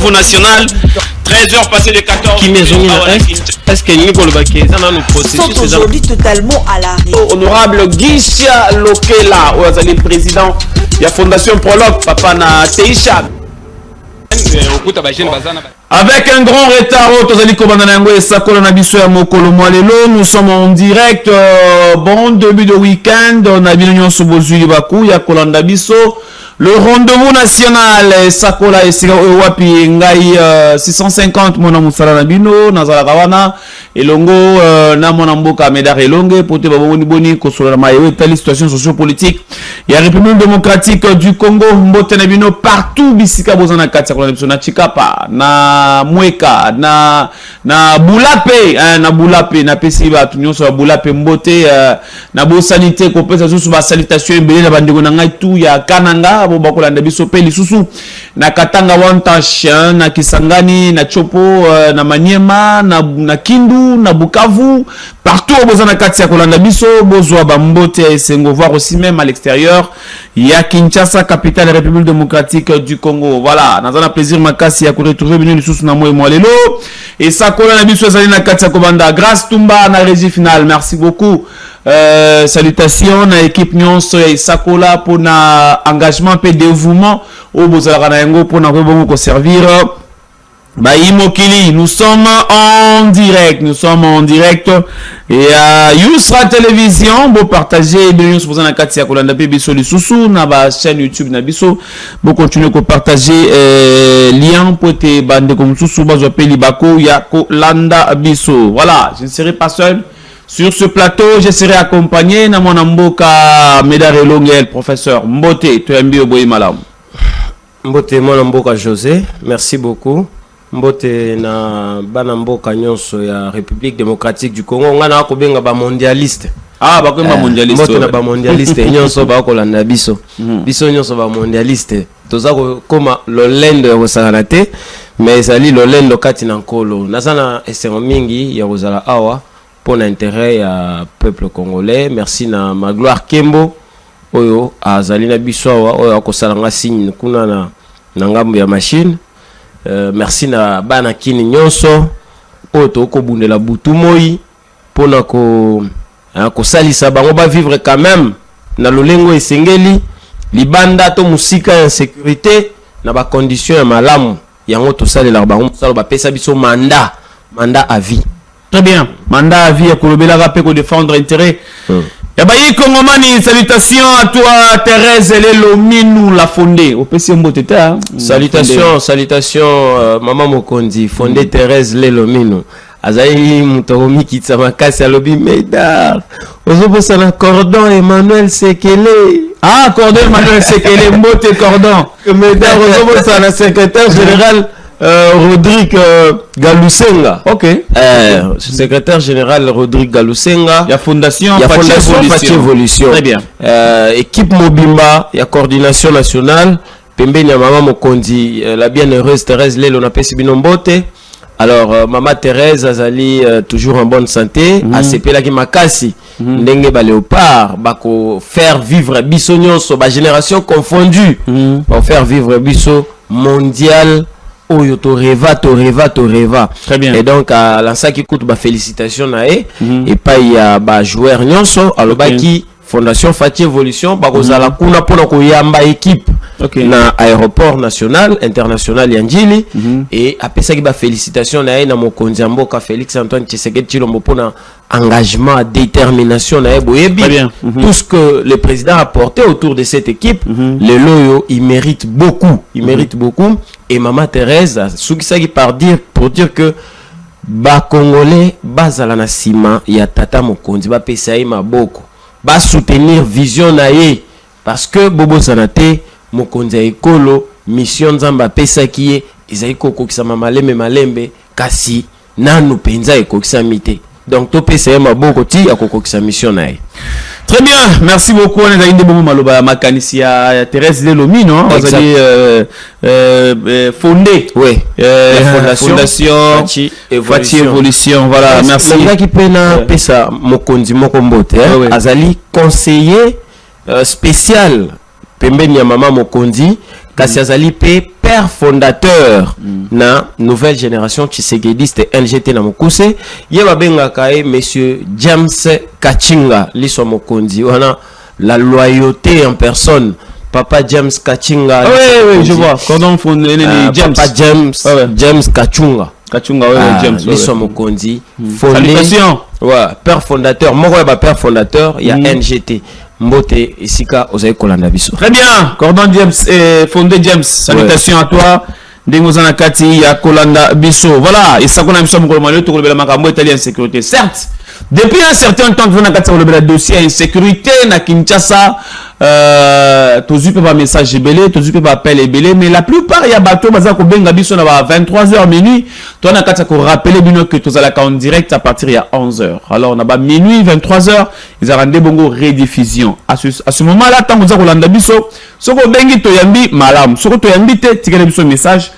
Pour national, 13h passé de 14. Qui maison est-ce que Nicole Baké, ça nous processus aujourd'hui totalement à l'arrêt. Honorable Gisha Lokela, le président de la Fondation Prologue, papa na Teisha. Avec un grand retard, nous sommes en direct. Bon début de week-end. On a bien le rendez-vous national Sakola et Wapi Ngai 650 mona musala na bino nazala kawana elongo na mona mboka medar elonge pote baboni boni kosola mayewe tali situation socio-politique ya République démocratique du Congo mbote na bino partout bisika bozana kati ya na Chikapa na Mweka na Bulape na pesi ba tunyoso Bulape mbote na bo sanité ko pesa susu ba salutation ebele na bandeko na ngai tu ya Kananga bakolanda biso pe lisusu na Katanga Wantash na Kisangani na Chopo na Maniema na Kindu na Bukavu partout bozana kati ya kolanda biso bozwa bambote esengo voir aussi même à l'extérieur ya Kinshasa capitale République démocratique du Congo. Voilà nazana plaisir makasi ya ko retrouver bino lisusu na moyo lelo et ça kolanda biso ezali na kati ya kobanda grâce Tumba na régie finale. Merci beaucoup. Salutations à l'équipe Nyonso et Sakola pour na engagement et dévouement au Bozalarayango pour nous servir. Baïmokili, nous sommes en direct et à Yusra Télévision pour partager bien sûr na katia kolanda pe biso lisusu na ba chaîne YouTube na biso pour continuer à partager lien pour te bande comme susu bazo pe libako ya kolanda biso. Voilà, je ne serai pas seul. Sur ce plateau, je serai accompagné de mon amboka Medare Longel, professeur Mbote, tu es bien au Malam. Mbote, mon amboka José, merci beaucoup. Mbote na banamboka nyonso ya République démocratique du Congo, on a kobenga ba mondialiste. Ah, ba ko ba mondialiste. Mbote na ba mondialiste nyonso ba ko landa biso. Biso nyonso ba mondialiste. Toza ko koma lolendo ya kosala te, mais ezali lolendo kati na nkolo. Nazana esengo mingi ya kozala awa. Pour l'intérêt du peuple congolais. Merci na Magloire Kembo oyo azalina biswawa oyo akosalanga signe kuna na ngambo ya machine. Merci na bana kini nyonso oyo tokobundela butu moi pona ko salisa bango ba vivre quand même na lolengo esengeli libanda to musika ya sécurité na ba conditions ya malamu yango to salela bango salo ba pesa biso mandat à vie. Très bien. Mandat à vie à Kolobela Rapé pour défendre intérêt. Yabayi Kongomani, salutations à toi Thérèse Lelo Minou la fondée. Au PC Mboteta. Salutations maman Mokondi, fondée Thérèse Lelo Minou. Azaï Moutomi Kitsamakasi Alobi Medar. Ozobosa na Cordon Emmanuel Sekele. Ah, Cordon Emmanuel Sekele, Mbote Cordon. Medar Ozobosa na secrétaire général Rodrigue Galusenga. Ok. Secrétaire général Rodrigue Galusenga. Il y a Fondation Fachi Evolution. Très bien. Équipe Mobimba, il y a coordination nationale. Pembe Maman Mokondi, la bienheureuse Thérèse Lelo na pesi binombote. Alors Maman Thérèse Azali toujours en bonne santé. ACP la ki makasi. Ndenge ba léopard bako faire vivre biso nyonso ba génération confondue. Pour faire vivre biso mondial. Oyo to reva. Très bien. Et donc à l'ansa qui coûte ba félicitations na et pas il y a ba joueur nyonso alobaki Fondation Fachi Evolution ba kozala kuna pona ko yamba équipe na aéroport national international Yanjili et apesa ki ba félicitations na na mokonzi mboka Félix Antoine Tshisekedi Tshilombo pona engagement, détermination na boyebi. Tout ce que le président a apporté autour de cette équipe, le loyo il mérite beaucoup, et Maman Thérèse soukisaki pour dire que ba Congolais bazala na sima ya tata mokonzi ba pesa ye maboko ba soutenir vision na ye parce que bobo sanate mokonzi ekolo mission nzamba pesa kiye ezali kokokisa malembe kasi nanu penza ekokisa mite donc to pesa ye maboko ti akokokisa mission na ye. Très bien, merci beaucoup. On a une maloba makanisi ya Thérèse Lelomi, non? Vous avez fondé, oui, la fondation Fachi Evolution. Voilà, merci. Là qui peut na pesa mokonzi mokombote, azali conseiller spécial pembeni ya Maman Mokondi kasi azali pe père fondateur na nouvelle génération tshisekidiste NGT na mokuse ye babengaka ye monsieur James Kachinga liso mokonzi wana la loyauté en personne. Papa James Kachinga. Oui, je vois. Cordon fondé James. Papa James Kachunga. Kachunga, James. Liso mokonzi. Salutations. Ouais, père fondateur. Moi, père fondateur, il y a NGT. Mbote Isika Ozaï Kolanda Biso. Très bien. Cordon James, fondé James. Salutations à toi. Dengozana Kati ya Kolanda Biso. Voilà. Et ça qu'on a mis sur mon colomano, tout le makambo italien sécurité. Certes, depuis un certain temps que vous avez le dossier insécurité na Kinshasa, tous pas message belé, tous pas appel belé, mais la plupart il y a bateau baza ko benga biso na 23h minuit, toi na kata ko rappeler bino que tous à en direct à partir il y a 11h. Alors on a ba minuit 23h, ils ont rendu bongo rediffusion. À ce moment-là, tant que vous avez Kolanda Biso, soko bengi to yambi malam, soko to yambi te tikele biso message.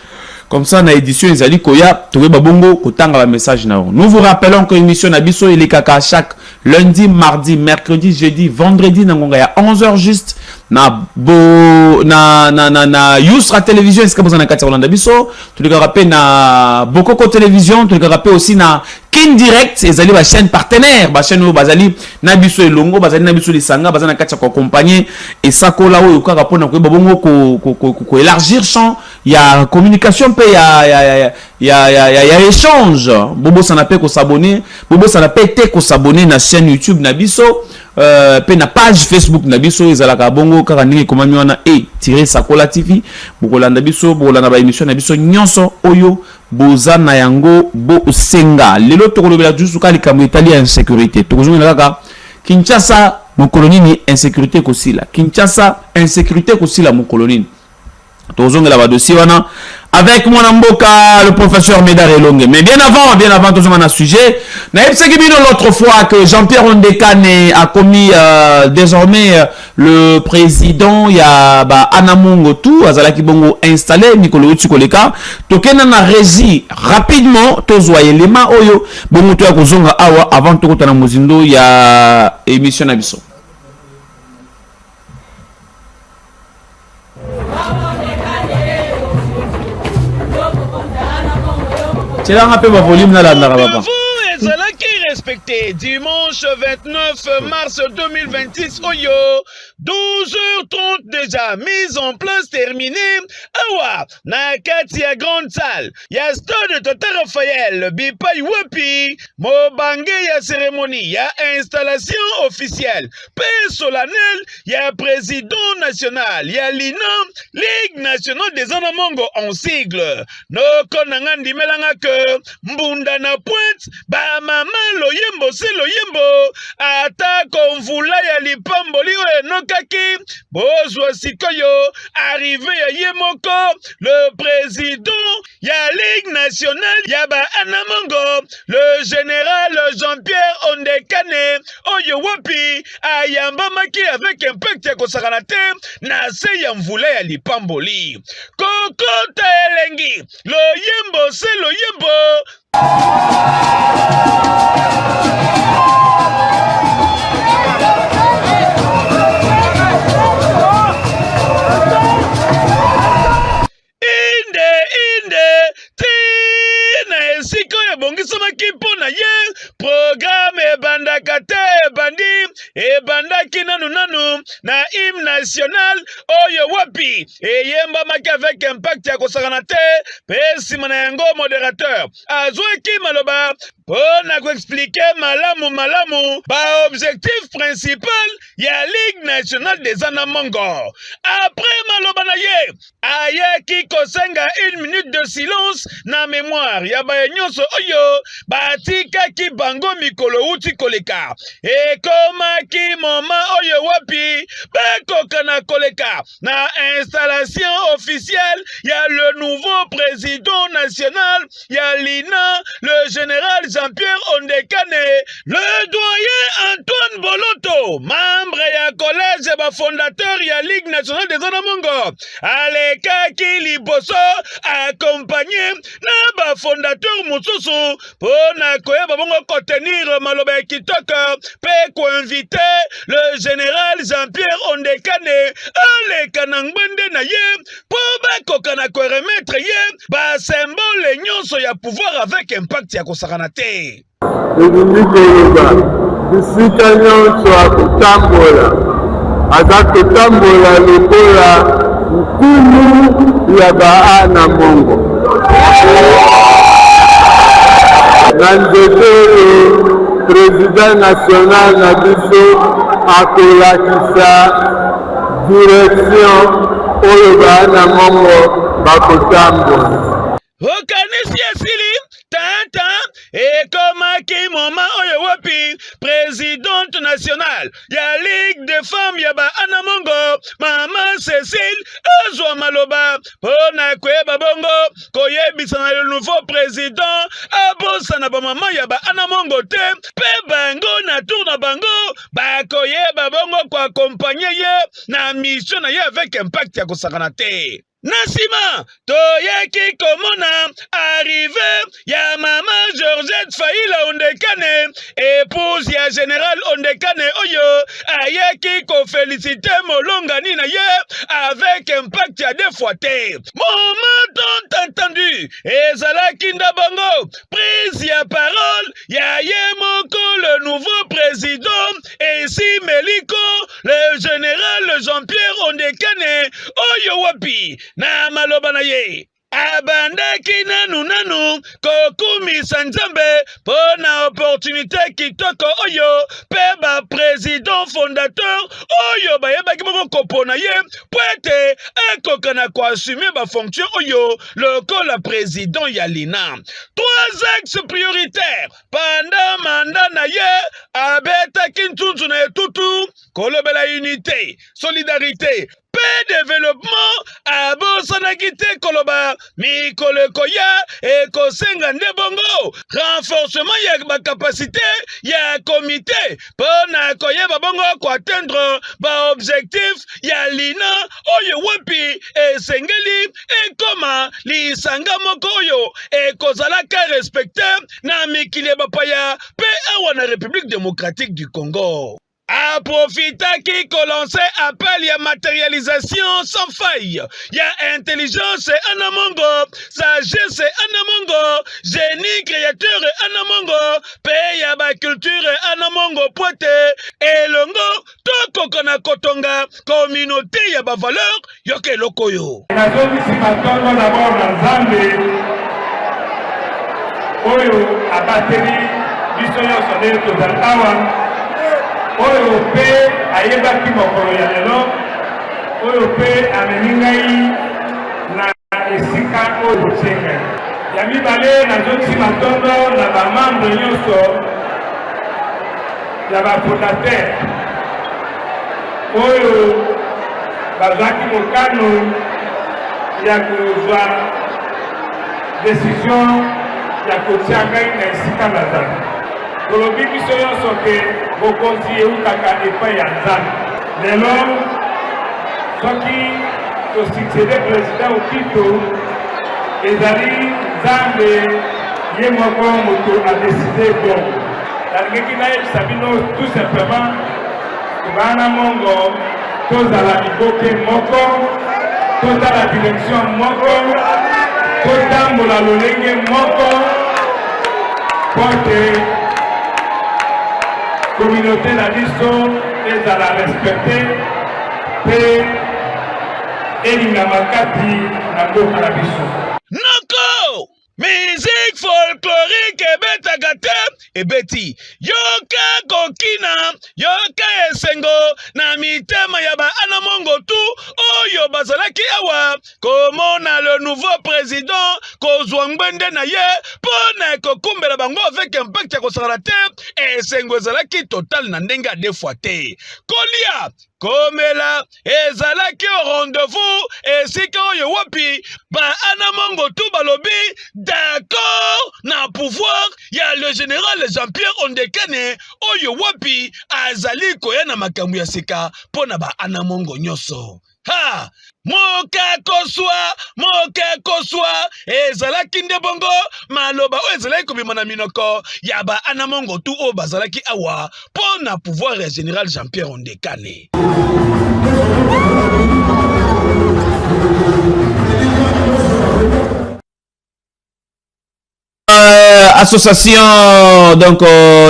Comme ça, dans l'édition, ils allaient koya, trouver babongo, kotanga la message na. Nous vous rappelons que l'émission Nabiso il est kaka chaque lundi, mardi, mercredi, jeudi, vendredi, nangonga ya 11h juste na Yusra télévision, est-ce que vous en avez qu'à Nabiso? Tu le rappelles na Bokoko télévision, tu le rappelles aussi na Kin Direct, ils allaient la chaîne partenaire, la chaîne où bazali Nabiso et Longo, bazali Nabiso les Sanga, bazana kacha ko accompagner et ça kola où yoka rapport na ko babongo ko élargir champ, il y a communication il y a échange. Bobo s'en appelle qu'on s'abonner. Bobo s'en appelle qu'on s'abonner na chaîne YouTube Nabiso. Pe na page Facebook Nabiso. Ils allaient à bongo karani comment nous on a tiré sa cola TV. Bokola Nabiso, bokola ba émission Nabiso nyonso oyo boza na yango bo senga. Lelo tokolo bela juste ka likamu italien insécurité. Tokozonga kaka Kinshasa mon colonie ni insécurité kosila. Kinshasa insécurité kosila mon colonie. Avec mon amboka, le professeur Médard Elongue. Mais bien avant, tout le sujet. L'autre fois que Jean-Pierre Ondekane a commis désormais le président, il y a Anamongo tout, Azalaki Bongo installé, Nicolo Utsukoleka. Tokena na régi rapidement, Tozoye Lema Oyo, Bongo Toya Kozonga Awa, avant Tokotana Mozindo, il y a émission Nabiso. C'est là un peu ma volume là papa. Respecté dimanche 29 mars 2026 Oyo 12h30 déjà mise en place terminée awa na kati ya grande salle ya stade Tata Raphaël bipai wapi mobange ya cérémonie ya installation officielle paix solennelle ya président national ya l'INA Ligue nationale des Anamongo en sigle no konangandi melanga que mbunda na pointe ba mama loyembo si loyembo ata konvula ya lipamboli enokaki bozwa sikoyo arrivé ya yemoko le président ya Ligue nationale ya ba Anamongo le général Jean-Pierre Ondekane oyo wapi ayambamaki avec impact ya kosakana te na se ya mvula ya lipamboli kokota elengi loyembo si loyembo. Bongisomaki mpona ye programme ebandaka te ebandaki nanu na hymne national oyo wapi eyembamaki avec impact ya kosakana te pe nsima na yango modérateur azwaki maloba mpona koexplike malamu ba objectif principal ya Ligue nationale des Anamongo. Après maloba na ye ayaki kosenga 1 minute de silence na mémoire ya ba nyonso oyo batikaki bango mikolo uti koleka ekomaki moma oyo wapi bakoka na koleka na installation officielle il y a le nouveau président national, il y a l'INA, le général Jean-Pierre Ondekane, le doyen Antoine Boloto, membre ya collège ba fondateur ya Ligue nationale des Anamongo, alekaki liboso accompagné na ba fondateur mosusu pona koyeba bongo contenir maloba kitoko pe ko inviter le général Jean-Pierre Ondekane aleka na ngwende na ye po bakoka na ko remettre ye ba symbole nyonso ya pouvoir avec impact ya kosakana te. Bisika nyonso akutambola aza kutambola lokola nkulu ya baana mongo na nzete président national na biso akolakisa direction oyo baana mongo bakotambola. Okanisi esili tata ekomaki moma oyo wapi présidente nationale ya Ligue des femmes ya ba Anamongo Maman Cécile azwa maloba pona koyeba bongo koyebisa na le nouveau président abosana ba mama ya ba Anamongo te pe bango na tour na bango ba koyeba bongo ko accompagner ye na mission na ye avec impact ya kosakana te. Nasima, toyeki komona arrivé ya maman Georgette Faïla Ondekane, épouse ya général Ondekane oyo, ayeki ko féliciter molongani na ye avec impact ya deux fois te. Moment tant entendu, ezalaki ndabongo, prise ya parole, ya ye moko le nouveau président, et si Meliko, le général Jean-Pierre Ondekane, oyo wapi. Na maloba na ye abandaki nanu kokumisa nzambe pona opportunité kitoko oyo pe ba président fondateur oyo bayebaki moko kopona ye poete ekoka na koassumer ba fonction oyo lokola président ya l'INA. 3 axes prioritaires pendant mandat na ye abetaki ntunzu na etutu kolobela unité, solidarité pe développement abosanaki te koloba mikolo koya ekosenga nde bongo renforcement ya bakapasité ya comité pona koyeba bongo ko atteindre ba objectif ya l'INA oyo wapi esengeli ekoma lisanga moko oyo ekozalaka respecté na mikili bapaya pe awa na République démocratique du Congo. Aprofitaki ko lancer appel ya matérialisation sans faille ya intelligence Anamongo, sagesse Anamongo, génie créateur Anamongo, pe ya ba culture Anamongo pote elongo toko kona kotonga communauté ya ba valeur yoke lokoyo. Nazomi simatongo d'abord na Nzambe oyo abateli biso nyonso nde tozali awa oyo pe ayebaki mokolo ya lelo oyo pe amemi ngai na esika oyo tsengai ya mibale nazokisi matondo na bamembre nyonso ya bafondateur oyo bazwaki mokano ya kozwa décision ya kotia ngai na esika nazali kolobi biso nyonso ke bokonzi eutaka epai ya Nzambe. Lelo soki tosuccéder président okito ezali Nzambe ye moko moto adeside bongo. Nalingaki nayebisa bino tout simplement bana mongo tozala liboke moko totala direction moko totambola lolenge moko pote communauté na biso ezala respecté pe elinga makati na mboka na biso. Noko! Musique folklorique ebetaka te ebeti yoka kokina yoka esengo na mitema ya ba anamongo tu oyo bazalaki awa komona le nouveau président kozwa ngwende na ye pona kokumbela bango avec impact ya kosala te esengo ezalaki total na ndenge ya defwa te kolia komela ezalaki rendez-vous esika oyo wapi ba anamongo tu balobi d'accord na pouvoir ya le général Jean-Pierre Ondekane oyo wapi azali koya na makambo ya sika pona ba anamongo nyoso ha moka koswa ezalaki nde bongo maloba oyo ezalaki kobima na minoko ya ba anamongo tu oyo bazalaki awa pona pouvoir ya général Jean-Pierre Ondekane. Association donc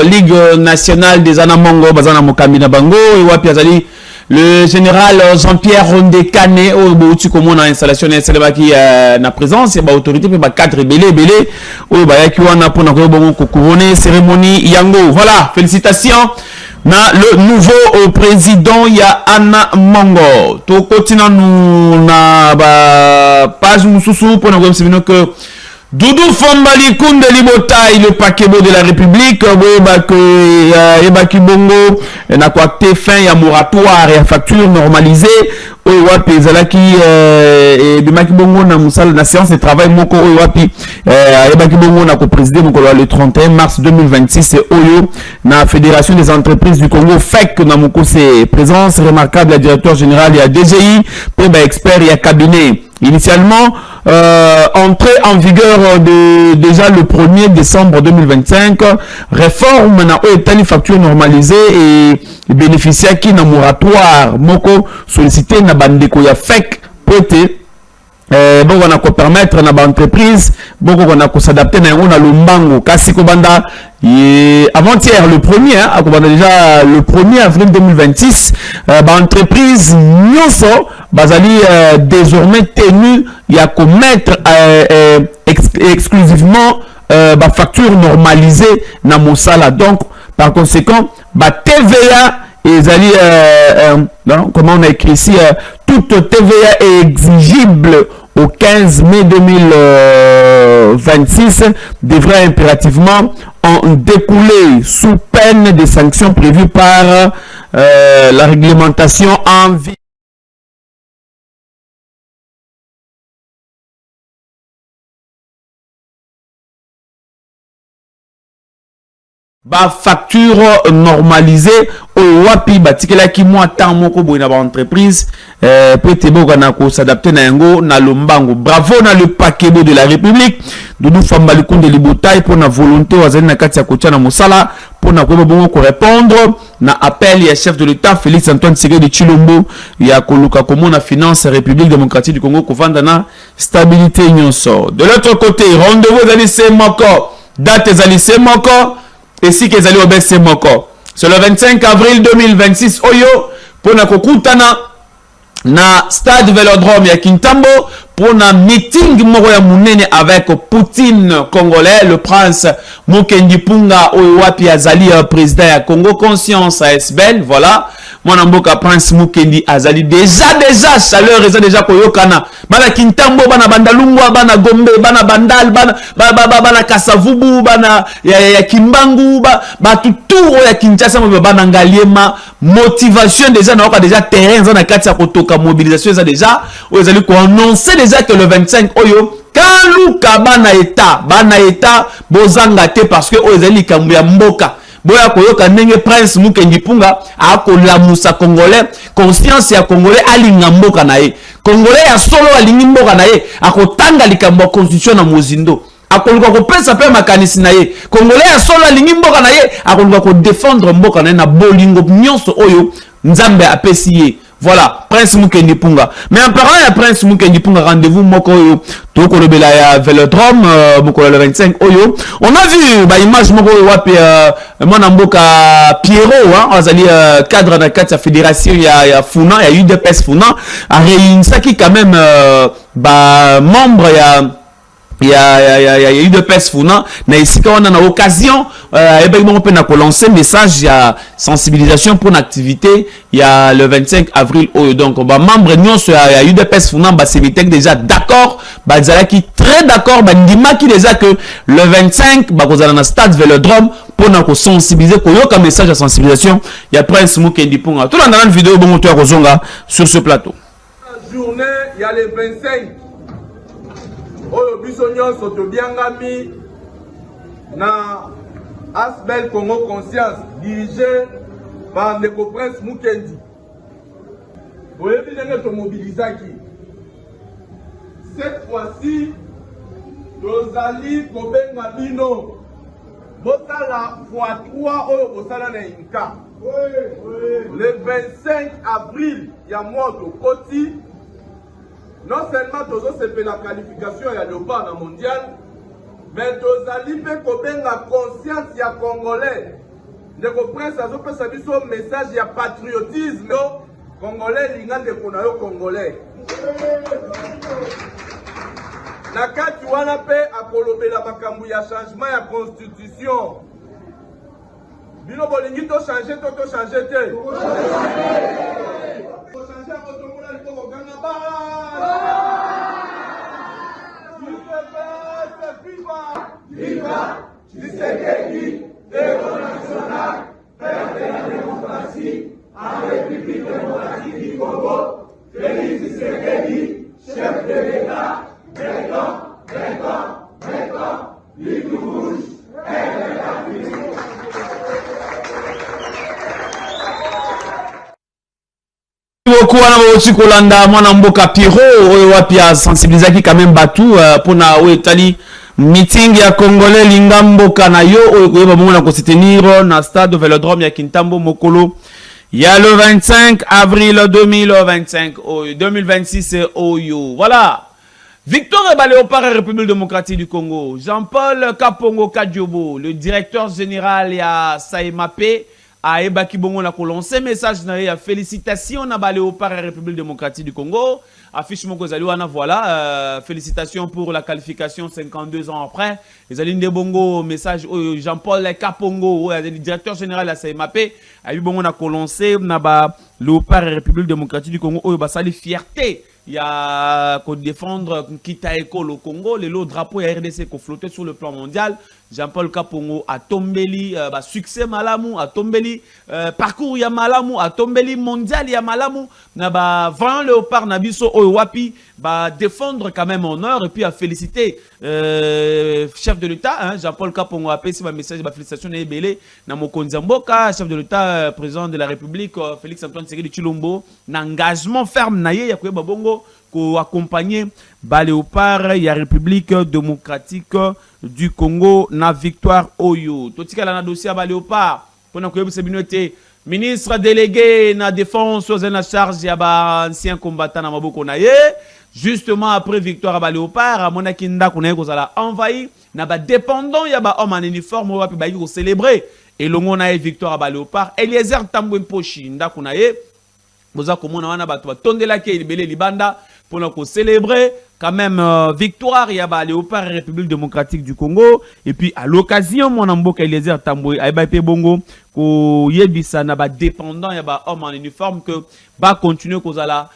Ligue nationale des Anamongo bazana mokamina bango et wapi azali le général Jean-Pierre Ondekane au bouti comme on a installation qui na présence et ba autorité pe ba cadre belé au ba yaki wana pona ko bongo ko couronner cérémonie yango. Voilà, félicitations na le nouveau président ya Anamongo. To continue nous na ba page mususu pona ko semino que Doudou Fambali Kounde Libotaï, le paquebo de la République, Ebaki Bongo, n'a quoi acté fin, il y a moratoire et facture normalisée. Owapi Zalaki et Bimaki Bongo na Moussal na séance de travail Moko Owapi Ebaki Bongo na co-présidé le 31 mars 2026 et Oyo na Fédération des entreprises du Congo FEC na Moko c'est présence remarquable à directeur général et à DGI pour expert et à cabinet. Initialement entrée en vigueur déjà le 1er décembre 2025, réforme na Oetani facture normalisée et bénéficiaire qui na moratoire Moko sollicité na bandeko ya FEC prêté bon on a ko permettre na ba entreprise bon on a ko s'adapter na on a lombango kasi ko banda avant-hier le 1er hein, déjà le 1er avril 2026 ba entreprise nyoso bazali désormais tenu ya ko mettre exclusivement ba facture normalisée na mosala. Donc par conséquent ba TVA et Zali, comment on a écrit ici, toute TVA est exigible au 15 mai 2026 devrait impérativement en découler sous peine des sanctions prévues par la réglementation en vigueur. Ba facture normalisée au wapi batikela ki moi tant moko boina ba entreprise peut boka na ko s'adapter na yango na lombango. Bravo na le paquebo de la République Doudou Fambali Kounde Libotaï pour na volonté wazali na kati ya kotia na mosala pour na ko bongo ko répondre na appel ya chef de l'État Félix Antoine Tshisekedi Tshilombo ya koluka komo na finance République démocratique du Congo ko vanda na stabilité nyonso. De l'autre côté rendez-vous zali c'est moko date zali c'est moko et si qu'ils allaient au BC Moko. C'est le 25 avril 2026. Oyo, pour na kokutana na stade Vélodrome ya Kintambo pour na meeting moko ya munene avec Poutine congolais, le prince Mokendi Punga oyo wapi azali président ya Congo Conscience ASBL. Voilà. Mon amboka prince Mokendi azali déjà chaleur déjà koyokana bana Kintambo bana Bandalungwa bana Gombe bana Bandal bana Kasavubu bana ya Kimbangu ba tout ya Kinshasa bana Ngaliema motivation déjà na déjà terrain za na kati ya kotoka mobilisation za déjà ezali ko annoncer déjà que le 25 oyo kaluka bana état bozanga te parce que ezali kambu ya mboka boya koyoka ndenge prince Mokendi Punga akolamusa congolais conscience ya congolais alinga mboka na ye congolais ya solo alingi mboka na ye akotanga likambo ya constitution na mozindo akoluka kopesa pe makanisi na ye congolais ya solo alingi mboka na ye akoluka ko défendre mboka na ye na bolingo nyonso oyo nzambe apesi ye. Voilà, Prince Mokendi Punga. Mais en parlant de Prince Mokendi Punga, rendez-vous moko yo to ko lobela ya Vélodrome moko le 25 oyo. On a vu ba image moko wapi mwana mboka Pierrot hein, azali cadre na kati ya fédération ya Funa ya UDPS Funa a réuni ça qui quand même ba membre il y a eu de pèse founa na ici quand on a occasion et ben on peut lancer message il y a sensibilisation pour une activité il y a le 25 avril donc bah membre nous il y a eu de pèse founa bah c'est déjà d'accord bah qui très d'accord bah ndima qui déjà que le 25 bah vous allez dans stade Vélodrome pour nous sensibiliser pour un message de sensibilisation il y a Prince Mukendi Ponga tout le monde dans une vidéo bon moteur Kozonga sur ce plateau journée il y a les 25 oyo biso nyonso tobiangami na Asbel Congo Conscience dirigé par ndeko Prince Mukendi boyebi ndenge tomobilizaki cette fois-ci tozali kobenga bino bosala x3 oyo bosala na Inca le 25 avril ya mois tokoti. Non seulement tous ces la qualification et Léopard dans mondial, mais tous allez la conscience ya congolais. Ne comprennent ça, ça dit son message ya patriotisme congolais, l'ingan de konayo congolais. Nakati wana pe akolobe la makambu ya changement ya constitution. Bino bolingi to changer to changer te. Viva Tshisekedi, héros national, père de la démocratie, en République démocratique du Congo, Félix Tshisekedi, chef de l'État, maintenant, ligne rouge, aide de l'Afrique. beaucoup wana aussi kolanda mwana mboka Piro oyo wapi a sensibiliser quand même batu pona o etali meeting ya congolais lingamboka na yo oyo koyeba bongo na ko se tenir na stade Vélodrome ya Kintambo mokolo ya le 25 avril 2025 oyo 2026 oyo voilà. Victor Léopard, République démocratique du Congo. Jean-Paul Kapongo Kadiobo, le directeur général ya Saimapé a ebaki bongo na ko lancer message na ya félicitations na Léopard République démocratique du Congo. Affiche moko zali wana voilà félicitations pour la qualification 52 ans après. Les alignes de bongo message Jean-Paul Kapongo le directeur général ya Saimapé a eu bongo na ko lancer na Léopard République démocratique du Congo oyo basali fierté. Il y a qu'on défendre Kitaeko le Congo, le drapeau ya RDC qu'on flottait sur le plan mondial. Jean-Paul Kapongo a tombeli succès malamu a tombeli parcours ya malamu a tombeli mondial ya malamu na ba 20 Léopard na biso oyo wapi ba défendre quand même honneur et puis à féliciter chef de l'État hein, Jean-Paul Kapongo a passé un message de félicitations na ebele na mokonzi mboka chef de l'État président de la République Félix Antoine Tshisekedi Tshilombo na engagement ferme na ye ya koyeba bongo ko accompagner Léopard ya République démocratique du Congo na victoire oyo totika na dossier ba Léopard pona ko yebisa binote ministre délégué na défense aux na charge ya ba ancien combattant na maboko na ye justement après victoire ba Léopard amona kinda ko na ko zala envahi na ba dépendant ya ba homme en uniforme wapi ba ko célébrer et longo na victoire ba Léopard Eliezer Tambwe Mposhi ndako na ye boza komona wana bato batondela ke libele libanda pour nous célébrer quand même victoire il y a Léopard République démocratique du Congo et puis à l'occasion mon amboka Eliezer Tambwe ayba pe bongo ko yebisa na ba dépendant il y a homme en uniforme que va continuer kozala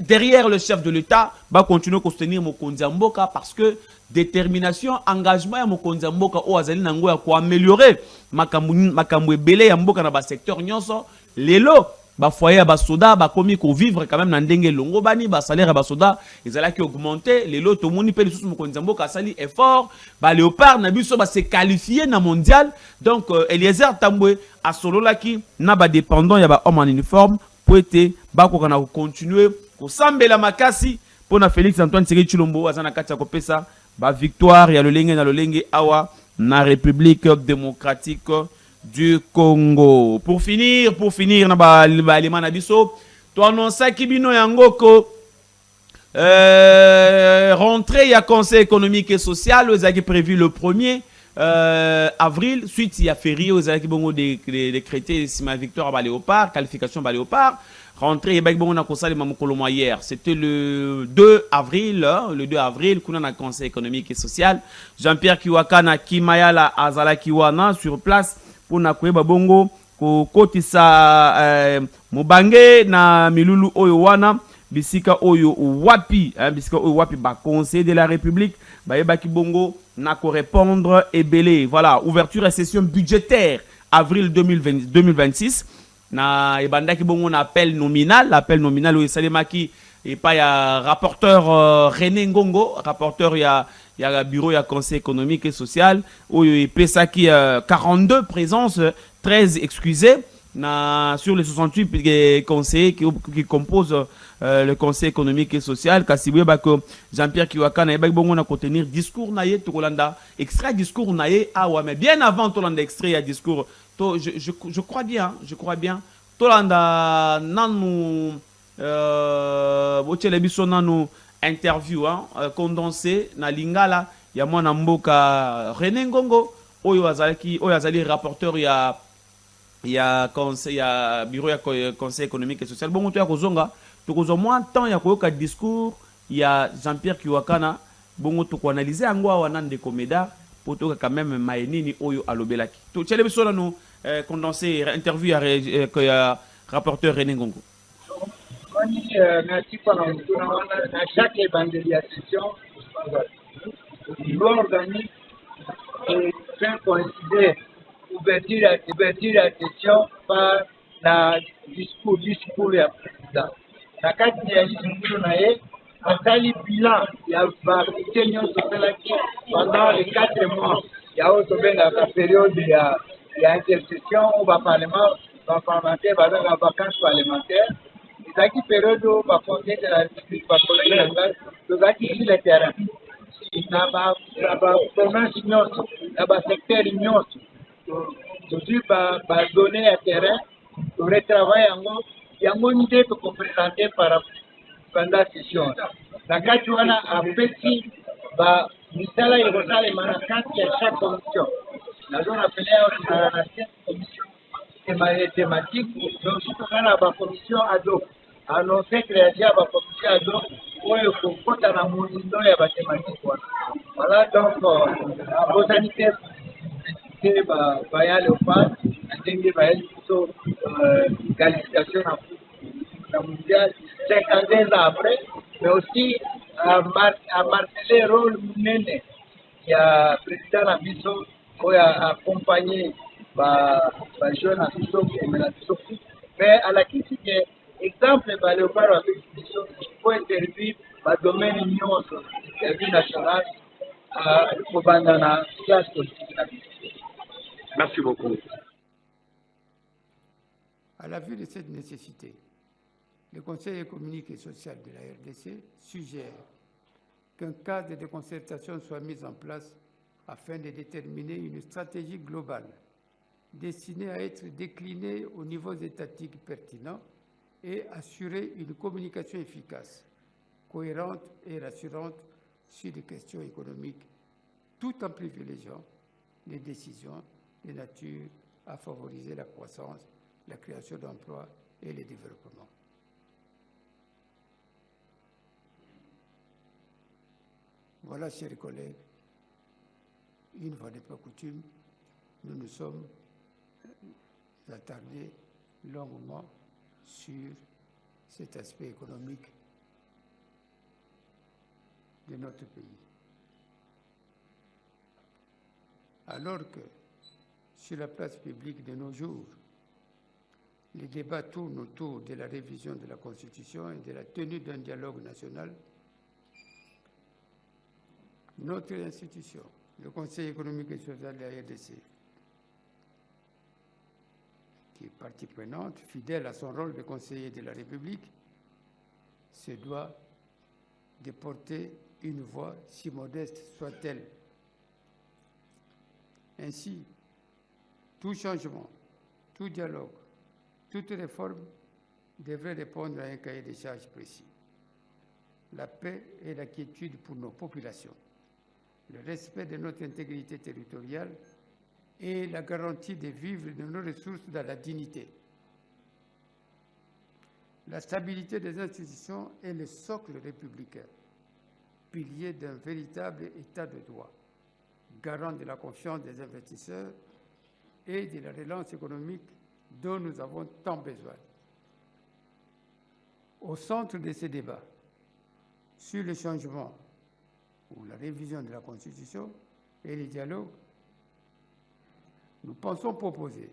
derrière le chef de l'État va continuer ko soutenir mokonzi mboka parce que détermination engagement ya mokonzi mboka o azali nango ya ko améliorer makambu ebele ya mboka na ba secteur nyonso lelo ba foyer ba soda ba komi ko vivre quand même na ndenge longo bani ba salaire ba soda ezala ki augmenter les lots moni pe lisusu mokonzi mboka sali effort ba Léopard na biso ba se qualifier na mondial donc Eliezer Tambwe a solola ki na ba dépendant ya ba homme en uniforme pour être ba ko kana continuer ko sambela makasi pona Félix Antoine Tshisekedi Tshilombo azana kati ko pesa ba victoire ya lolenge na lolenge awa na République démocratique du Congo. Pour finir, na ba limana biso, to annonça kibino yangoko rentrée ya conseil économique et social aux qui prévu le 1er avril suite il y a férié aux qui bongo décrété sima victoire à Léopard, qualification à Léopard. rentré hier. C'était le 2 avril, qu'on a un conseil économique et social. Jean-Pierre Kiwakana Kimayala Azala Kiwana sur place pour na bongo ko kotisa Mubange na Milulu oyo wana bisika oyo wapi ba conseil de la République ba yebaki bongo na ko répondre et belé. Voilà, ouverture et session budgétaire avril 2026 na ebandaki bongo na appel nominal oyo salemaki et pas ya rapporteur René Ngongo, rapporteur ya bureau ya conseil économique et social oyo epesaki 42 présences, 13 excusés sur les 68 conseillers qui composent le conseil économique et social. Kasibouye bako Jean-Pierre Kiwaka na bongo na contenir discours naye tokolanda extrait discours naye mais bien avant tolanda extrait ya discours je crois bien tolanda nanu biso nanu interview condensé na lingala ya mwana mboka René Ngongo oyo azali rapporteur ya conseil ya bureau ya conseil économique et social. Bon to ya kozonga to kozo moins temps ya koyoka discours ya Jean-Pierre Kiwakana bongo to ko analyser yango wana ndeko Médard pour to quand même maenini oyo alobelaki to tshele biso no condensé interview ya rapporteur René Ngongo. Merci pour chaque évangélisation l'organique et fait coïncider ouverture à session par la discours ya président. Na kati ya discours na ye asali bilan ya activité nyonso osalaki pendant les 4 mois ya oyo tobengaka période ya intercession au parlementaire bazanga vacances parlementaires. Ezalaki période oyo baconseil de la République bakolaki na ngai tozalaki sur le terrain na baprovince nyonso na basecteur nyonso tozwi badonné ya terrain toretravaille yango nde tokoprésente pendant session na kati wana apesi misala ekosalema na kati ya chaque commission nazo napele awa na 7 commission thématique donc tokana na bacommission ado annoncé création ya bacommission ado oyo kokota na monindo ya bathématique wana voilà donc bozani te baya léopard ndenge bayeli biso qualification na mondial 52 ans après mais aussi à marteler rôle munene ya président na biso oyo accompagné bajeune na biso komela biso mais alakisi ke exemple baléopard bapesi biso po interview badomaine nyonso ya vie nationale kobanda na classe politique na biso. Merci beaucoup. À la vue de cette nécessité, le Conseil économique et social de la RDC suggère qu'un cadre de concertation soit mis en place afin de déterminer une stratégie globale destinée à être déclinée aux niveaux étatiques pertinents et assurer une communication efficace, cohérente et rassurante sur les questions économiques, tout en privilégiant les décisions de nature à favoriser la croissance, la création d'emplois et le développement. Voilà, chers collègues, une fois n'est pas coutume, nous nous sommes attardés longuement sur cet aspect économique de notre pays. Alors que sur la place publique de nos jours, les débats tournent autour de la révision de la Constitution et de la tenue d'un dialogue national, notre institution, le Conseil économique et social de la RDC, qui est partie prenante, fidèle à son rôle de conseiller de la République, se doit de porter une voix, si modeste soit-elle. Ainsi, tout changement, tout dialogue, toute réforme devrait répondre à un cahier des charges précis. La paix et la quiétude pour nos populations, le respect de notre intégrité territoriale et la garantie de vivre de nos ressources dans la dignité. La stabilité des institutions est le socle républicain, pilier d'un véritable état de droit, garant de la confiance des investisseurs et de la relance économique dont nous avons tant besoin. Au centre de ces débats sur le changement ou la révision de la Constitution et les dialogues, nous pensons proposer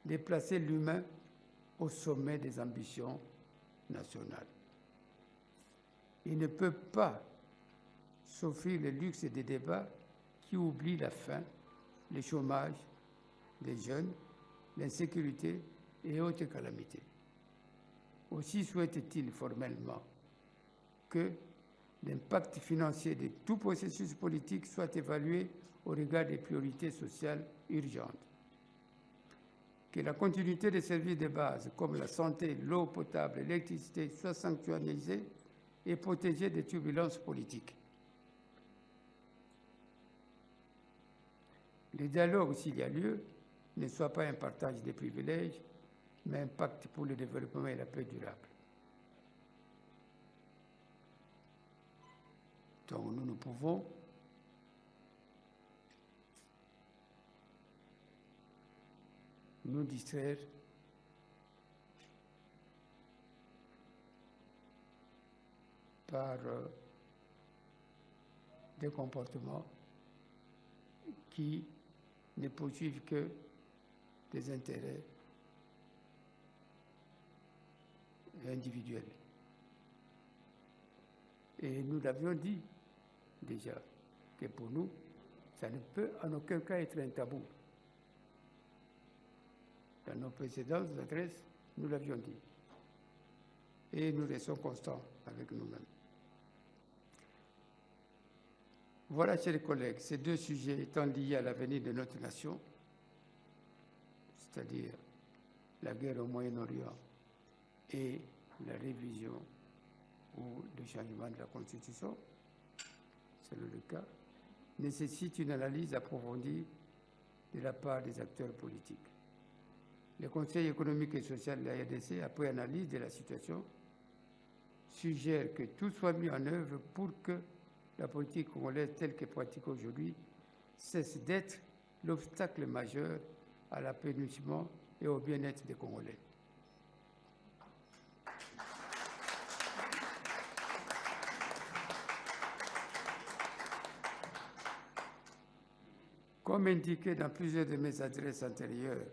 de placer l'humain au sommet des ambitions nationales. Il ne peut pas s'offrir le luxe des débats qui oublient la faim, le chômage des jeunes, l'insécurité et autres calamités. Aussi souhaite-t-il formellement que l'impact financier de tout processus politique soit évalué au regard des priorités sociales urgentes. Que la continuité des services de base comme la santé, l'eau potable, l'électricité soit sanctuarisée et protégée des turbulences politiques. Le dialogue, s'il y a lieu, ne soit pas un partage des privilèges, mais un pacte pour le développement et la paix durable. Donc nous ne pouvons nous distraire par des comportements qui ne poursuivent que des intérêts individuels. Et nous l'avions dit déjà que pour nous, ça ne peut en aucun cas être un tabou. Dans nos précédentes adresses, nous l'avions dit. Et nous restons constants avec nous-mêmes. Voilà, chers collègues, ces deux sujets étant liés à l'avenir de notre nation, c'est-à-dire la guerre au Moyen-Orient et la révision ou le changement de la Constitution, selon le cas, nécessitent une analyse approfondie de la part des acteurs politiques. Le Conseil économique et social de la RDC, après analyse de la situation, suggère que tout soit mis en œuvre pour que la politique congolaise telle qu'elle pratique aujourd'hui cesse d'être l'obstacle majeur à l'épanouissement et au bien-être des Congolais. Comme indiqué dans plusieurs de mes adresses antérieures,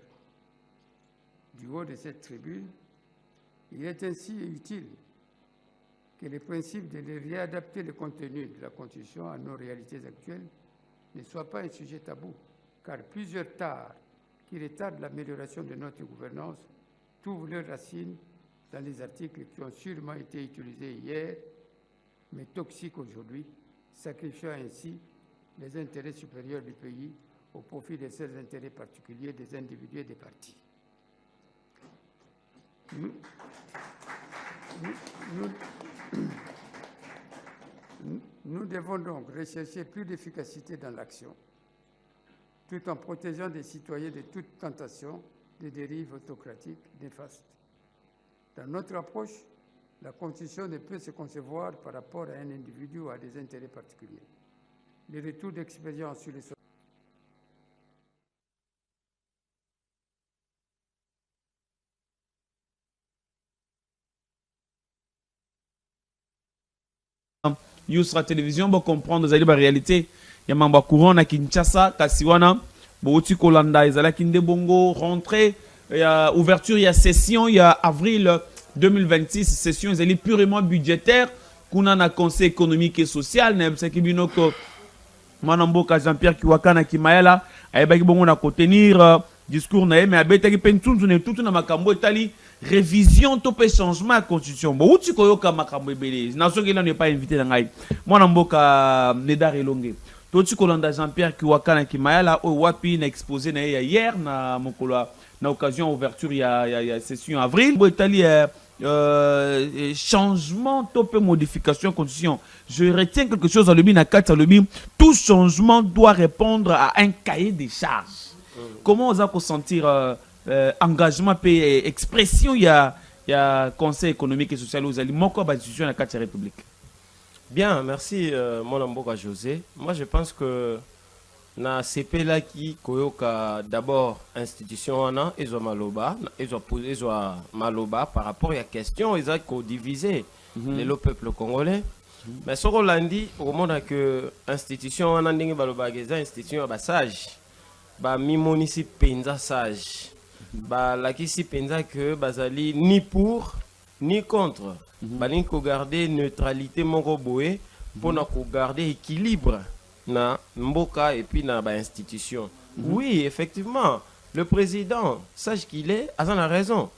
du haut de cette tribune, il est ainsi utile que les principes de réadapter le contenu de la Constitution à nos réalités actuelles ne soient pas un sujet tabou, car plusieurs tares qui retardent l'amélioration de notre gouvernance trouvent leurs racines dans les articles qui ont sûrement été utilisés hier, mais toxiques aujourd'hui, sacrifiant ainsi les intérêts supérieurs du pays au profit de ses intérêts particuliers des individus et des partis. Nous devons donc rechercher plus d'efficacité dans l'action, tout en protégeant les citoyens de toute tentation de dérives autocratiques néfastes. Dans notre approche, la Constitution ne peut se concevoir par rapport à un individu ou à des intérêts particuliers. Les retours d'expérience sur les Yusra Télévision, pour comprendre la réalité. Il y a Mamba Courant à Kinshasa, Kassiwana, Bouti Kolanda, Izala Kinde Bongo, rentrée, il y a ouverture, il y a session, il y a avril 2026, session, ils sont purement budgétaire, qu'on a un conseil économique et social, c'est qui bino que Manamboka Jean-Pierre Kiwakana Kimaela, Aïbaki Bongo na ko tenir discours na mais abeta ki pentunzu ne tout na makambo etali révision topé changement à constitution. Bon uti koyoka makambo ebele. Na soki là n'est pas invité na ngai. Manamboka Nedar Elonge. Toti Kolanda Jean-Pierre Kiwakana Kimaela o wapi na exposé na hier na mokolo na occasion ouverture il y a session avril. Bo etali changement, topé modification, constitution. Je retiens quelque chose dans le Minakata, tout changement doit répondre à un cahier des charges. Comment on a sentir engagement et expression il y a il y a conseil économique et social aux alliés moko ba institution na carte république. Bien, merci mon amboka José. Moi je pense que na CP là qui koyoka d'abord institution wana ezo maloba ezo maloba par rapport à la question ils ont divisé le peuple congolais. Mais ce qu'on l'a dit au monde que institution wana ndenge baloba geza institution ba sage ba mimonisi penza sage ba lakisi penza que bazali ni pour ni contre balingi ko garder neutralité moko boye pour na ko garder équilibre na mboka et puis na ba institution. Oui, effectivement, le président sage qu'il est a raison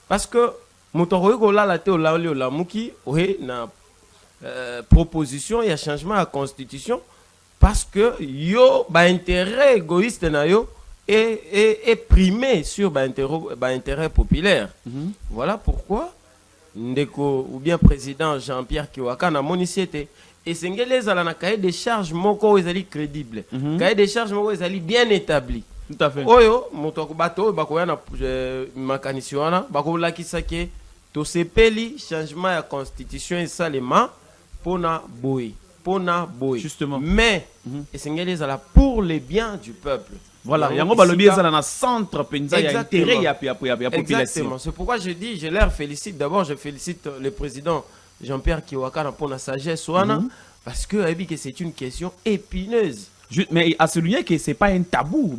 parce que motoroyo ko la te la muki ohe na proposition il y a changement à la constitution parce que yo ba intérêt égoïste na yo est primé sur ba intérêt populaire. Voilà pourquoi ndeko ou bien président Jean-Pierre Kiwaka na moniciété et sengele zala na cahier des charges moko ezali crédible. Cahier des charges moko ezali bien établi. Tout à fait. Oyo moto bato bakoya na makanisi wana bakolakisa ke to sepeli changement ya constitution et salement pona boy. Justement. Mais esengele zala pour les biens du peuple. Voilà, yango balobi ezala na centre penza ya intérêt ya population. Exactement. C'est pourquoi je dis je leur félicite d'abord, je félicite le président Jean-Pierre Kiwaka pour la sagesse parce que c'est une question épineuse. Mais à souligner que c'est pas un tabou.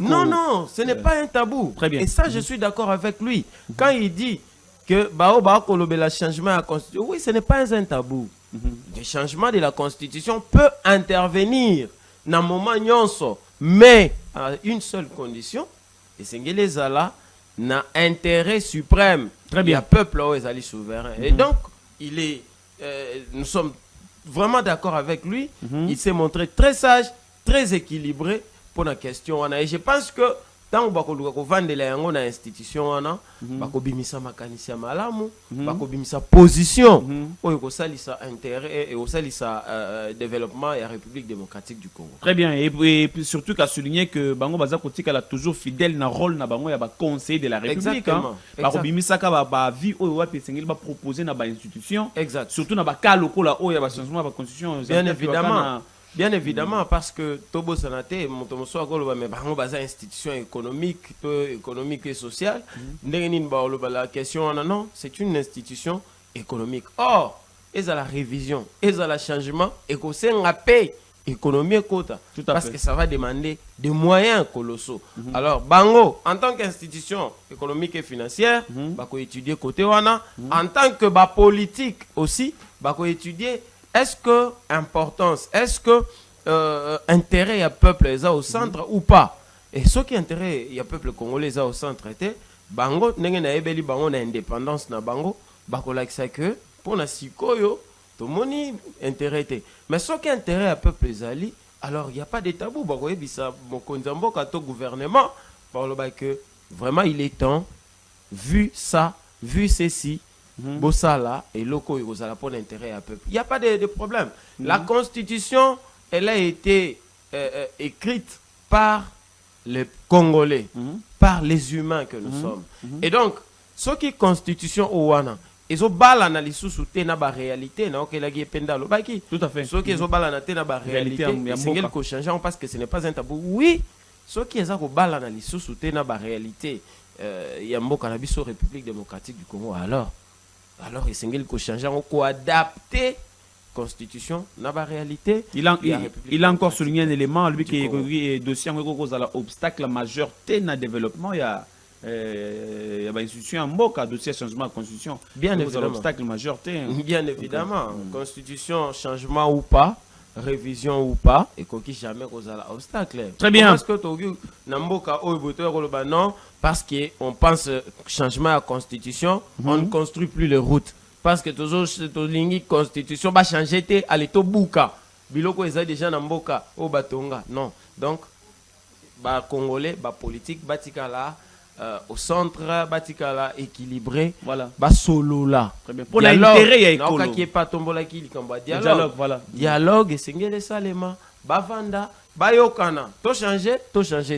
Non, ce n'est pas un tabou. Très bien. Et ça, je suis d'accord avec lui. Quand il dit que le changement de la Constitution, oui, ce n'est pas un tabou. Le changement de la Constitution peut intervenir dans le moment nyonso, mais à une seule condition, et c'est que les ala n'a intérêt suprême. Très bien. Le peuple est souverain. Et donc, nous sommes vraiment d'accord avec lui. Il s'est montré très sage, très équilibré pour la question. Et je pense que tant que vendre la institution, bakobimisa makanisi malamu, bakobimisa position, ça intérêt et ça développement et la République démocratique du Congo. Très bien, et surtout qu'à souligner que Bango Bazakotik est toujours fidèle dans le rôle na Bango ya conseiller de la République. Bakobimisa ka ba vie o wa pesengeli ba proposer na ba institution. Exact. Surtout na ba ka loko la o ya ba changement ba constitution. Bien évidemment, parce que Tobo Sanate, mais institution économique et sociale. La question, non, c'est une institution économique. Or, et à la révision, et à la changement, et qu'on sait la paix économique parce que ça va demander des moyens colossaux. Alors, Bango, en tant qu'institution économique et financière, bako étudier côté wana, en tant que politique aussi, bako étudier. Est-ce que importance, est-ce que intérêt à peuple est au centre ou pas? Et ce qui intérêt il y a peuple congolais au centre était bango ndenge na ebeli bango na indépendance na bango bakolakisa que pour na sikoyo to moni intérêt était. Mais ce qui intérêt à peuple ezali alors il y a pas de tabou bako ebisa mokonzi mboka to gouvernement parle que vraiment il est temps vu ça, vu ceci Bossala et loko yozala pour l'intérêt à peuple. Il n'y a pas de problème. La constitution, elle a été écrite par les Congolais, par les humains que nous sommes. Et donc, ce qui est constitution au wana, ils ont bal analyse sous na ba réalité na okela gi penda lo baki. Tout à fait. Ce qui ont bal analyse na ba réalité, c'est quelque changeant parce que ce n'est pas un tabou. Oui, ce qui est au bal analyse sous na ba réalité, il y a mboka na biso République démocratique du Congo alors il s'engage qu'on change, on adapter constitution n'a pas réalité. Il a encore souligné un élément lui qui est dossier cause à l'obstacle majeur dans le développement il y a une institution en mboka dossier changement de constitution. Bien évidemment. L'obstacle majeur bien évidemment. Constitution changement ou pas, révision ou pas et qu'on jamais cause à l'obstacle. Très bien. Parce que tu na mboka non parce qu'on pense changement à la constitution, on ne construit plus les routes. Parce que toujours la constitution va changer, aller to buka. Biloko eza déjà na mboka au batonga. Non. Donc, ba congolais, ba politique, batikala au centre, batikala équilibré. Voilà. Ba solo là. Très bien. Pour l'intérêt ya écolo. Non, qui est pas tombola qui likamba dialogue. Voilà. Dialogue et sengele salema. Ba vanda, ba yokana. To changer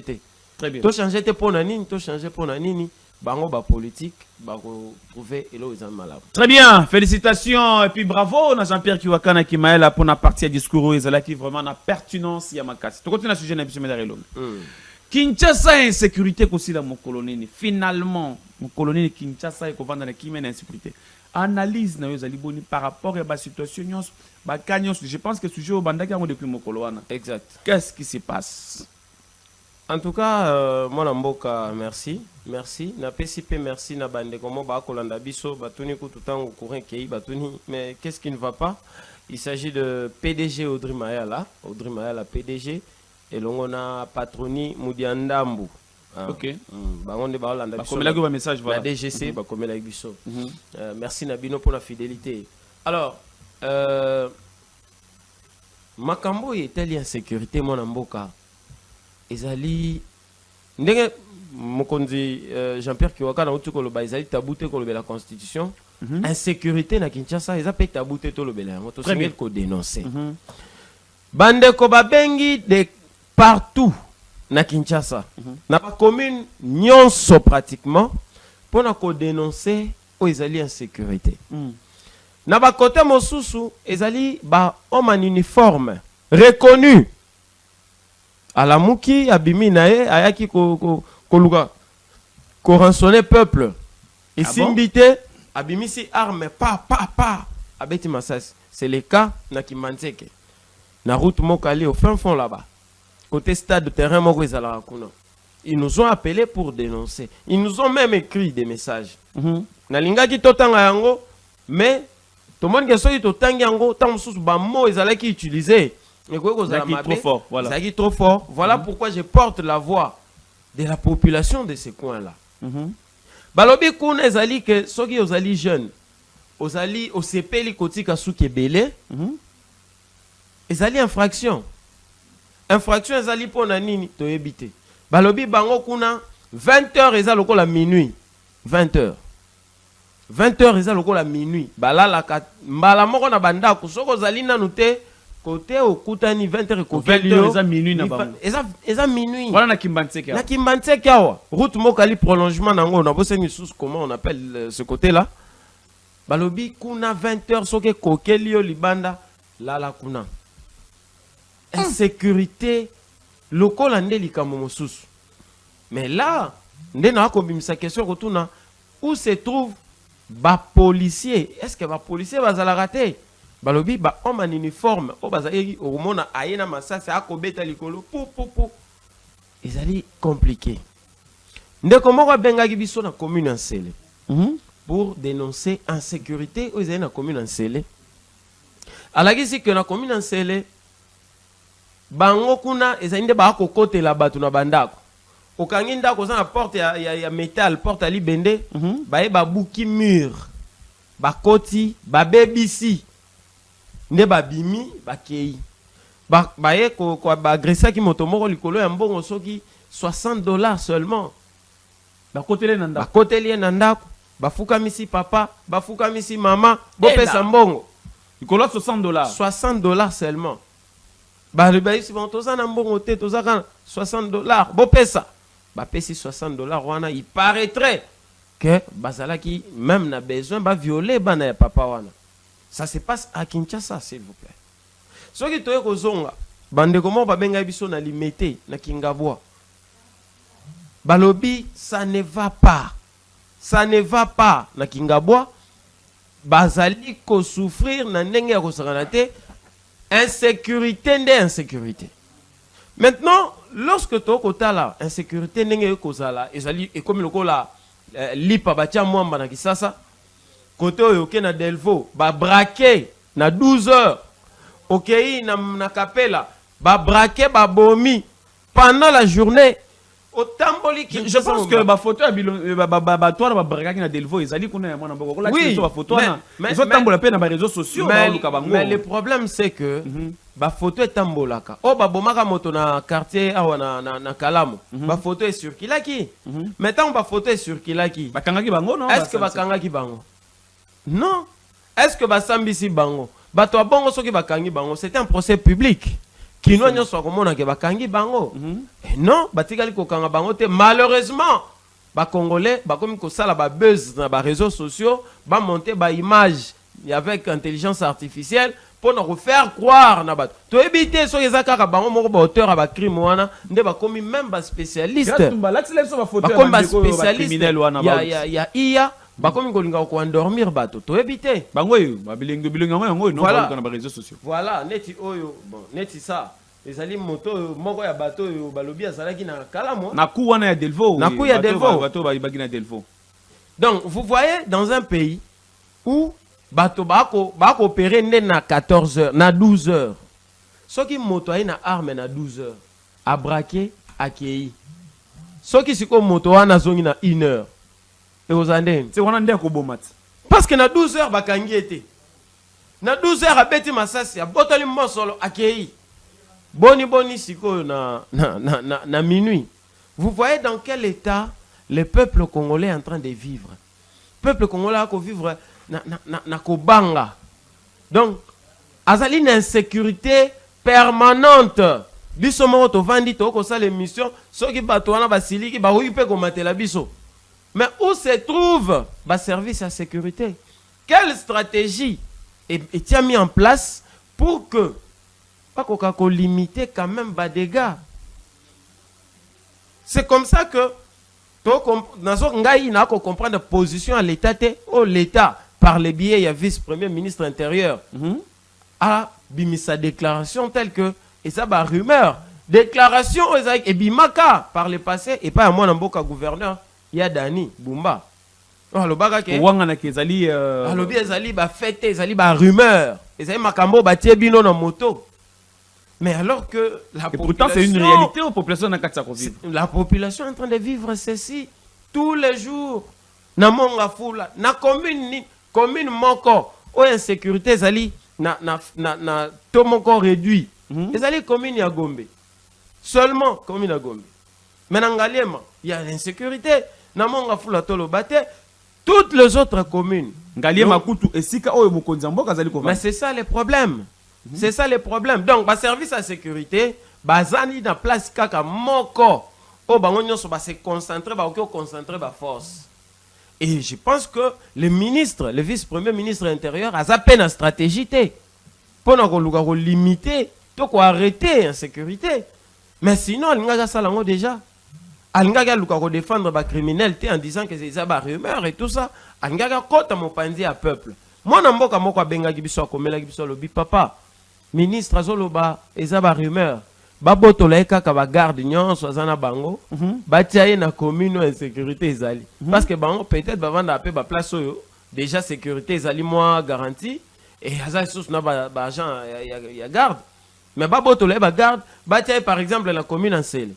te. Très bien. To changer te pour nanini, to changer pour nanini. bango ba politique ba trouver elo ils en malade. Très bien, félicitations et puis bravo na Jean-Pierre Kiwakana Kimaela pour la partie discours qui vraiment na pertinence ya makasi. Tu continues à sujet na biso medarelo. Kinshasa insécurité aussi dans mon colonie. Finalement, mon colonie Kinshasa est vendre na kimena insécurité. Analyse na yozali boni par rapport à la situation ba kanyos. Je pense que sujet au bandaki ngo depuis mon coloana. Exact. Qu'est-ce qui se passe? En tout cas, mon mboka, merci. Merci. Na PCP, merci. Na bande comme ba kolanda biso, batuni kututango courant kei batuni. Mais qu'est-ce qui ne va pas? Il s'agit de PDG Audrey Mayala. Audrey Mayala, PDG. Et l'on a patroni Moudiandambu. Ok. Bangonde ba Holanda biso. Comme là message voilà. La DGC, ba comme la biso. Merci Nabino pour la fidélité. Alors, Makambo est telle insécurité mon mboka. Ezali ndenge mokonzi Jean-Pierre Kiwakana utuko loba ezali tabouté ko loba la constitution insécurité na Kinshasa eza pe tabouté to loba yango to singel ko dénoncer bande ko babengi de partout na Kinshasa na ba commune nyonso pratiquement pour na ko dénoncer o ezali insécurité na ba côté mosusu ezali ba homme en uniforme reconnu Alamuki abimi nae ayaki koluka ko rançonner peuple et simbité abimisi arme pa abeti masasi. C'est le cas na Kimbanzeke na route Mokali au fin fond là-bas côté stade de terrain moko ezala kuna. Ils nous ont appelé pour dénoncer. Ils nous ont même écrit des messages. Na lingaki totanga yango mais tout le monde qui soki totangi yango tant mususu ba mo ezalaki utiliser. Trop fort, voilà. Trop fort. Voilà pourquoi je porte la voix de la population de ces coins-là. Balobi kuna ezali que soki ozali jeune, ozali osepeli kotika suki belé, ezali infraction. Infraction ezali pona nini to ebité. Balobi bango kuna 20h ezali lokola minuit. 20h. 20h ezali lokola minuit. Balala mbala moko na bandako soko ozali nanu te. Côté au Koutani 20h eza minuit na bango. Eza minuit. Voilà na Kimbanzeke. Na Kimbanzeke awa. Route Mokali prolongement nango na boseni sous comment on appelle ce côté là. Balobi kuna 20h soke kokeli yo libanda la kuna. Insécurité lokola nde likambo mosusu. Mais là, nde na ko bimisa question retourna où se trouve ba policier? Est-ce que ba policier bazala raté? Balobi ba homme en uniforme o bazali o mona ayena masasi akobeta likolo pou ezali compliqué ndeko moko bengaki biso na commune Nsele pour dénoncer insécurité o ezali na commune Nsele alagisi que na commune Nsele bango kuna ezali nde ba kokotela batu na bandako okangi ndako za na porte ya métal porte ali bende ba ba buki mur ba koti ba bebisi ne babimi bakei baye ko agresser ki moto moko likolo ya mbongo soki $60 seulement bakoteli nanda bakoteli nanda bafukamisi papa bafukamisi mama bopesa mbongo likolo $60 seulement baisi bon toza na mbongo te toza kana $60 bopesa bapesi $60 wana il paraîtrait que bazalaki même na besoin ba violer bana ya papa wana. Ça se passe à Kinshasa, s'il vous plaît. Ce qui est kozonga, bande comment ba benga biso na limité na Kingabwa. Balobi, ça ne va pas. Ça ne va pas na Kingabwa. Bazali ko souffrir na ndenge ya kosakanate insécurité insécurité. Maintenant, lorsque to kotala insécurité ndenge kozala ezali et comme lokola lipa batia mwamba na Kisasa côté oyoke na Delvaux ba braqué na 12h okei na Kapela ba braqué ba bomi pendant la journée otamboli ki je pense que ba photo ya ba toi ba braqué na Delvaux ezali kuna mwana mboko la ba photo na ils ont tambola pe na ba réseaux sociaux mais le problème c'est que ba photo etambolaka o ba bomaka moto na quartier awa na Kalamu ba photo est circulaki maintenant ba photo est circulaki ba kangaki bango non est-ce que ba kangaki bango non. Est-ce que Basambisi Bango Bato Bango soki bakangi bango c'était un procès public. Qui n'ont soit comme on a que bakangi bango. Non, batikali ko kanga bango te malheureusement ba Congolais ba comme ko sala ba buzz na ba réseaux sociaux, ba monter ba image avec intelligence artificielle pour nous faire croire na bato. To éviter so ezaka bango moko ba auteur ba crime wana nde ba komi même ba spécialiste. Ba comme ba spécialiste ya IA ba komi kolinga ko endormir bato. To éviter. Bango yo ba bilingo yango no ba na ba réseaux sociaux. Voilà, neti oyo bon, neti ça. Ezali moto moko ya bato yo balobi azalaki na kalamo. Na ku wana ya Delvaux. Na ku ya Delvaux. Bato ba ibagi na Delvaux. Donc vous voyez dans un pays où bato bako opérer na 14 heures, na 12 heures. Ce qui moto na arme na 12 heures, a braqué, a kei. Ce qui siko moto wana zongi na 1 heure. Et vous andez. C'est wana ndeko bomat. Parce que na 12 heures bakangi été. Na 12 heures a beti masasi, a botoli mosolo a kei. Boni siko na minuit. Vous voyez dans quel état le peuple congolais est en train de vivre. Le peuple congolais a vivre na kobanga. Donc azali une insécurité permanente. Biso moko to vandi to ko sala émission soki bato wana basiliki ba oyipe ko matela biso. Mais où se trouve ba service à sécurité? Quelle stratégie est mis en place pour que pas qu'on limiter quand même bas dégâts? C'est comme ça que nous comprendre la position à l'État, l'État, par le biais, il y a vice-premier ministre intérieur, a mis sa déclaration telle que, et ça, bah, rumeur, déclaration, et bimaka, par le passé, et pas à moi, un gouverneur, il y a Dani, Bumba. Alors, rumeur, et ça, makambo, batie bino na moto. Mais alors que la population... pourtant, c'est une réalité aux populations dans la population est en train de vivre ceci tous les jours. Na monga fula, na commune moko, ou insécurité zali na to moko réduit. Ezali commune ya Gombe. Seulement commune ya Gombe. Mais na Ngaliema, il y a l'insécurité. Na monga fula tolo bate toutes les autres communes. Ngaliema kutu esika oyo mokonzi mboka zali ko. Mais c'est ça le problème. C'est ça le problème. Donc, le service à sécurité, bazani na place kaka moko, o bango nyonso ba se concentrer, ba oko concentrer ba force. Et je pense que le ministre, le vice-premier ministre intérieur, a zappé na stratégie pour nous limiter, pour arrêter l'insécurité. Mais sinon, il y a ça déjà. Il y a défendre les criminels en disant que c'est des rumeurs et tout ça. Il y a côté mon pandi à peuple. Moi, je suis papa. Ministre azoloba ezaba rumeur ba botola kaka ba garde nyonso azana bango ba tiaye na commune insécurité ezali parce que bango peut-être ba vanda pe ba place oyo déjà sécurité ezali moi garantie et azali sous na ba agent ya garde mais ba botola ba garde ba tiaye par exemple la commune en Sele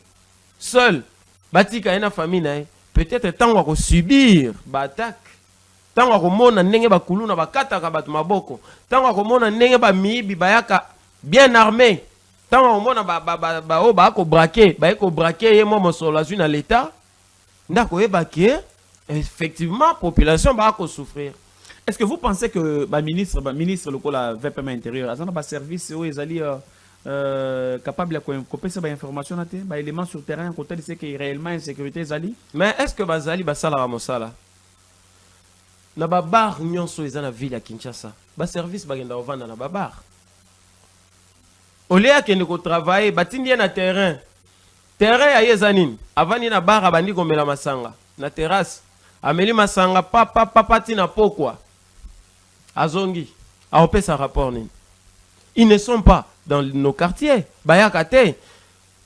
seul ba tika na famille na peut-être tango ko subir ba attaque. Tango komona ndenge ba kuluna ba kataka batu maboko. Tango komona ndenge ba mibi bayaka bien armé. Tango komona ba ko braquer, ba ko braquer yemo mosolo azui na l'état. Ndako ebake effectivement population ba ko souffrir. Est-ce que vous pensez que ministre le la VPM intérieur azana ba service o ezali capable de copier ba information na te ba élément sur terrain côté de ce qui est réellement insécurité ezali? Mais est-ce que bazali ba sala ra mosala? Na babar nyonso eza na ville ya Kinshasa ba service bagenda ovanda na babar olea kende ko travailler batindi na terrain ya yezanini avani na bar abandi komela masanga na terrasse ameli masanga papa tina pokwa azongi aopesa rapport nini. Ils ne sont pas dans nos quartiers bayakate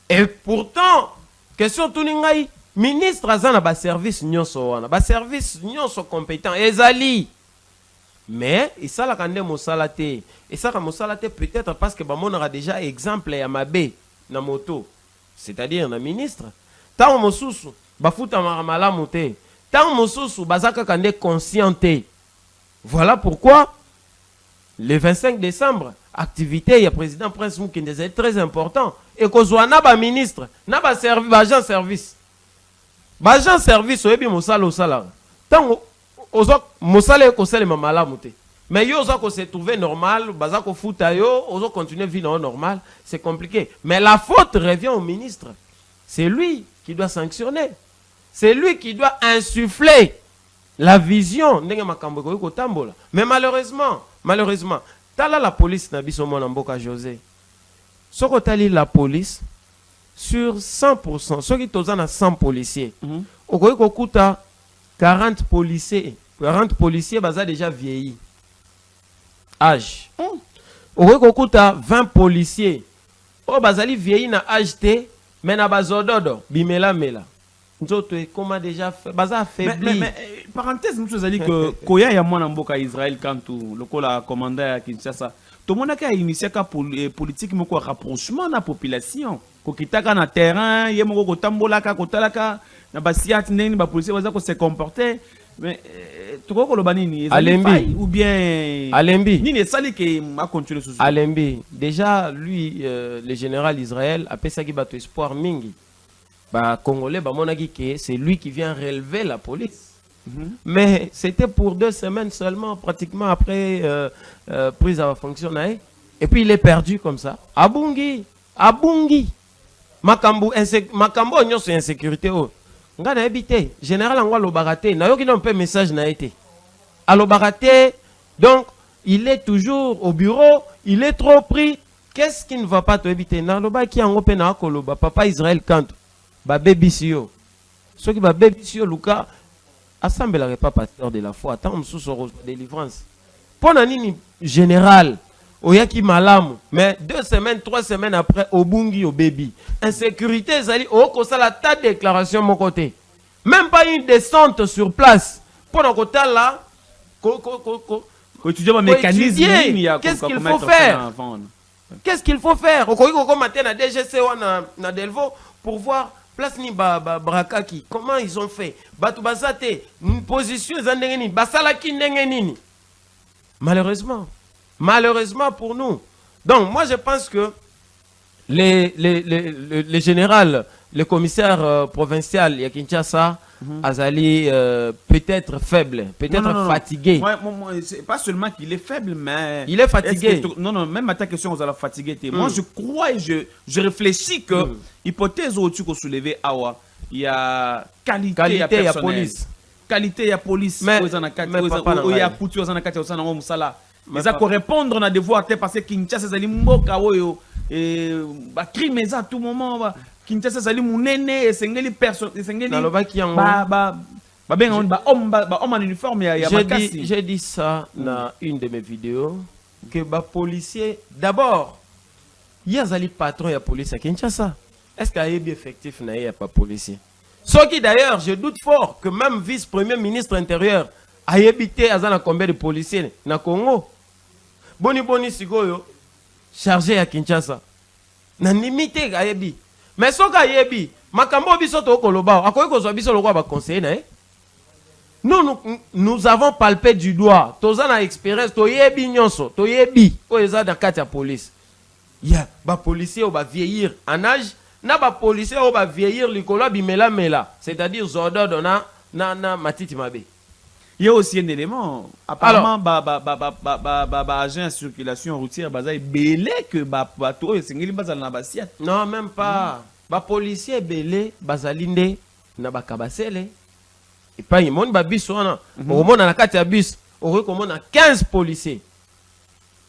et pourtant question tuningai ministre azana ba service nyonso wana ba service nyonso compétent ezali mais isala kande mosalate et ça ka mosalate peut-être parce que ba monera déjà exemple ya mabe na moto c'est-à-dire na ministre tant mosusu ba futa malamu te tant mosusu bazaka kande conscienté. Voilà pourquoi le 25 décembre activité ya président Prince Mukende est très important et kozwa na ba ministre na ba service ba agent service. Bagent service oyebi mosala osala. Tango ozo mosala ko sala malamu te. Mais yo ozo ko se trouver normal, baza ko futa yo, ozo continuer vie normale, c'est compliqué. Mais la faute revient au ministre. C'est lui qui doit sanctionner. c'est lui qui doit insuffler la vision. Mais malheureusement, tala la police na biso mona mboka José. Soko tali la police sur 100%, ceux qui tozana 100 policiers. Okoyi kokuta 40 policiers baza déjà vieillis. Âge. Okoyi kokuta 20 policiers. O bazali vieilli na âge te, mais na bazododo bimela mela. Nzoto comment déjà fait baza affaibli. Mais parenthèse, nous avons dit que Koya ya mwana mboka Israël Kantou, le kola commandant à Kinshasa. Tout le monde a initié une politique de rapprochement de la population. Quand on est sur le terrain, il y a des gens qui se comporter. Mais tu vois que Alembi ou bien Alembi Alembi déjà lui le général Israël a fait ça qui bat espoir mingi. Bah Congolais bah c'est lui qui vient relever la police. Mais c'était pour 2 semaines seulement, pratiquement après prise à fonction. Et puis il est perdu comme ça. Abungi. Makambo c'est insécurité. Nga na habité. Général Angwa Lobarate. Na yoki non pe message na été. À Lobarate, donc il est toujours au bureau. Il est trop pris. Qu'est-ce qui ne va pas te habiter? Na loba ki ango pe na akoloba. Papa Israël Kantou. Ba baby sio. Ceux qui ba baby sio Luka. Assemble la pas pasteur de la foi. Attends, sous délivrance. Pendant nini général, oyaki malamu, mais 2 semaines, 3 semaines après, au bungi, au baby. Insécurité, ça dit, oh, ça la ta déclaration mon côté. Même pas une descente sur place. Pendant que t'as là, qu'est-ce qu'il faut faire? Qu'est-ce qu'il faut faire? Au Koiko matin na DGC na Delvo pour voir. Place ni Brakaki, comment ils ont fait? Batu basate, une position zandengeni, basalaki ndengenini. Malheureusement pour nous. Donc moi je pense que les généraux, le commissaire provincial ya Kinshasa, Azali peut-être faible, peut-être fatigué. C'est pas seulement qu'il est faible, mais il est fatigué. Non, même à ta question, vous allez fatiguer. Moi, je crois et je réfléchis que hypothèse où tu peux soulever Awa, il y a qualité à la police. Qualité à police. Mais il y a couture dans la carte au Musala. Ils ont répondre à devoir parce que Kinshasa c'est mboka oyo et ba crime à tout moment. Kinshasa sali munene sengeli personne sengeli homme en uniforme ya makasi. J'ai dit ça dans une de mes vidéos que ba policier d'abord yazali patron ya police à Kinshasa. Est-ce qu'il y a eu effectif na ya pas policier? Ce qui d'ailleurs je doute fort que même vice-premier ministre intérieur a habité à combien de policiers na Congo. Boni sigoyo chargé à Kinshasa. Na limité a yebi. Mais ce que yebi, makambo biso to koloba, akoy ko zo biso lokwa ba conseiller na. Nous avons palpé du doigt. Tozana expérience to yebi nyonso, to yebi ko eza dans kati ya police. Ya ba policier o ba vieillir en âge, na ba policier o ba vieillir likolo bimela mela, c'est-à-dire zodo dona na matiti mabe. Il y a aussi un élément. Apparemment, agent en circulation routière, baza belé que bateau et singeli bazal na basiat. Non, même pas. Ba policier belé bazalinde na bakabasele. Et pas il monde ba bus wana. Au monde na kati ya bus, on recommande 15 policiers.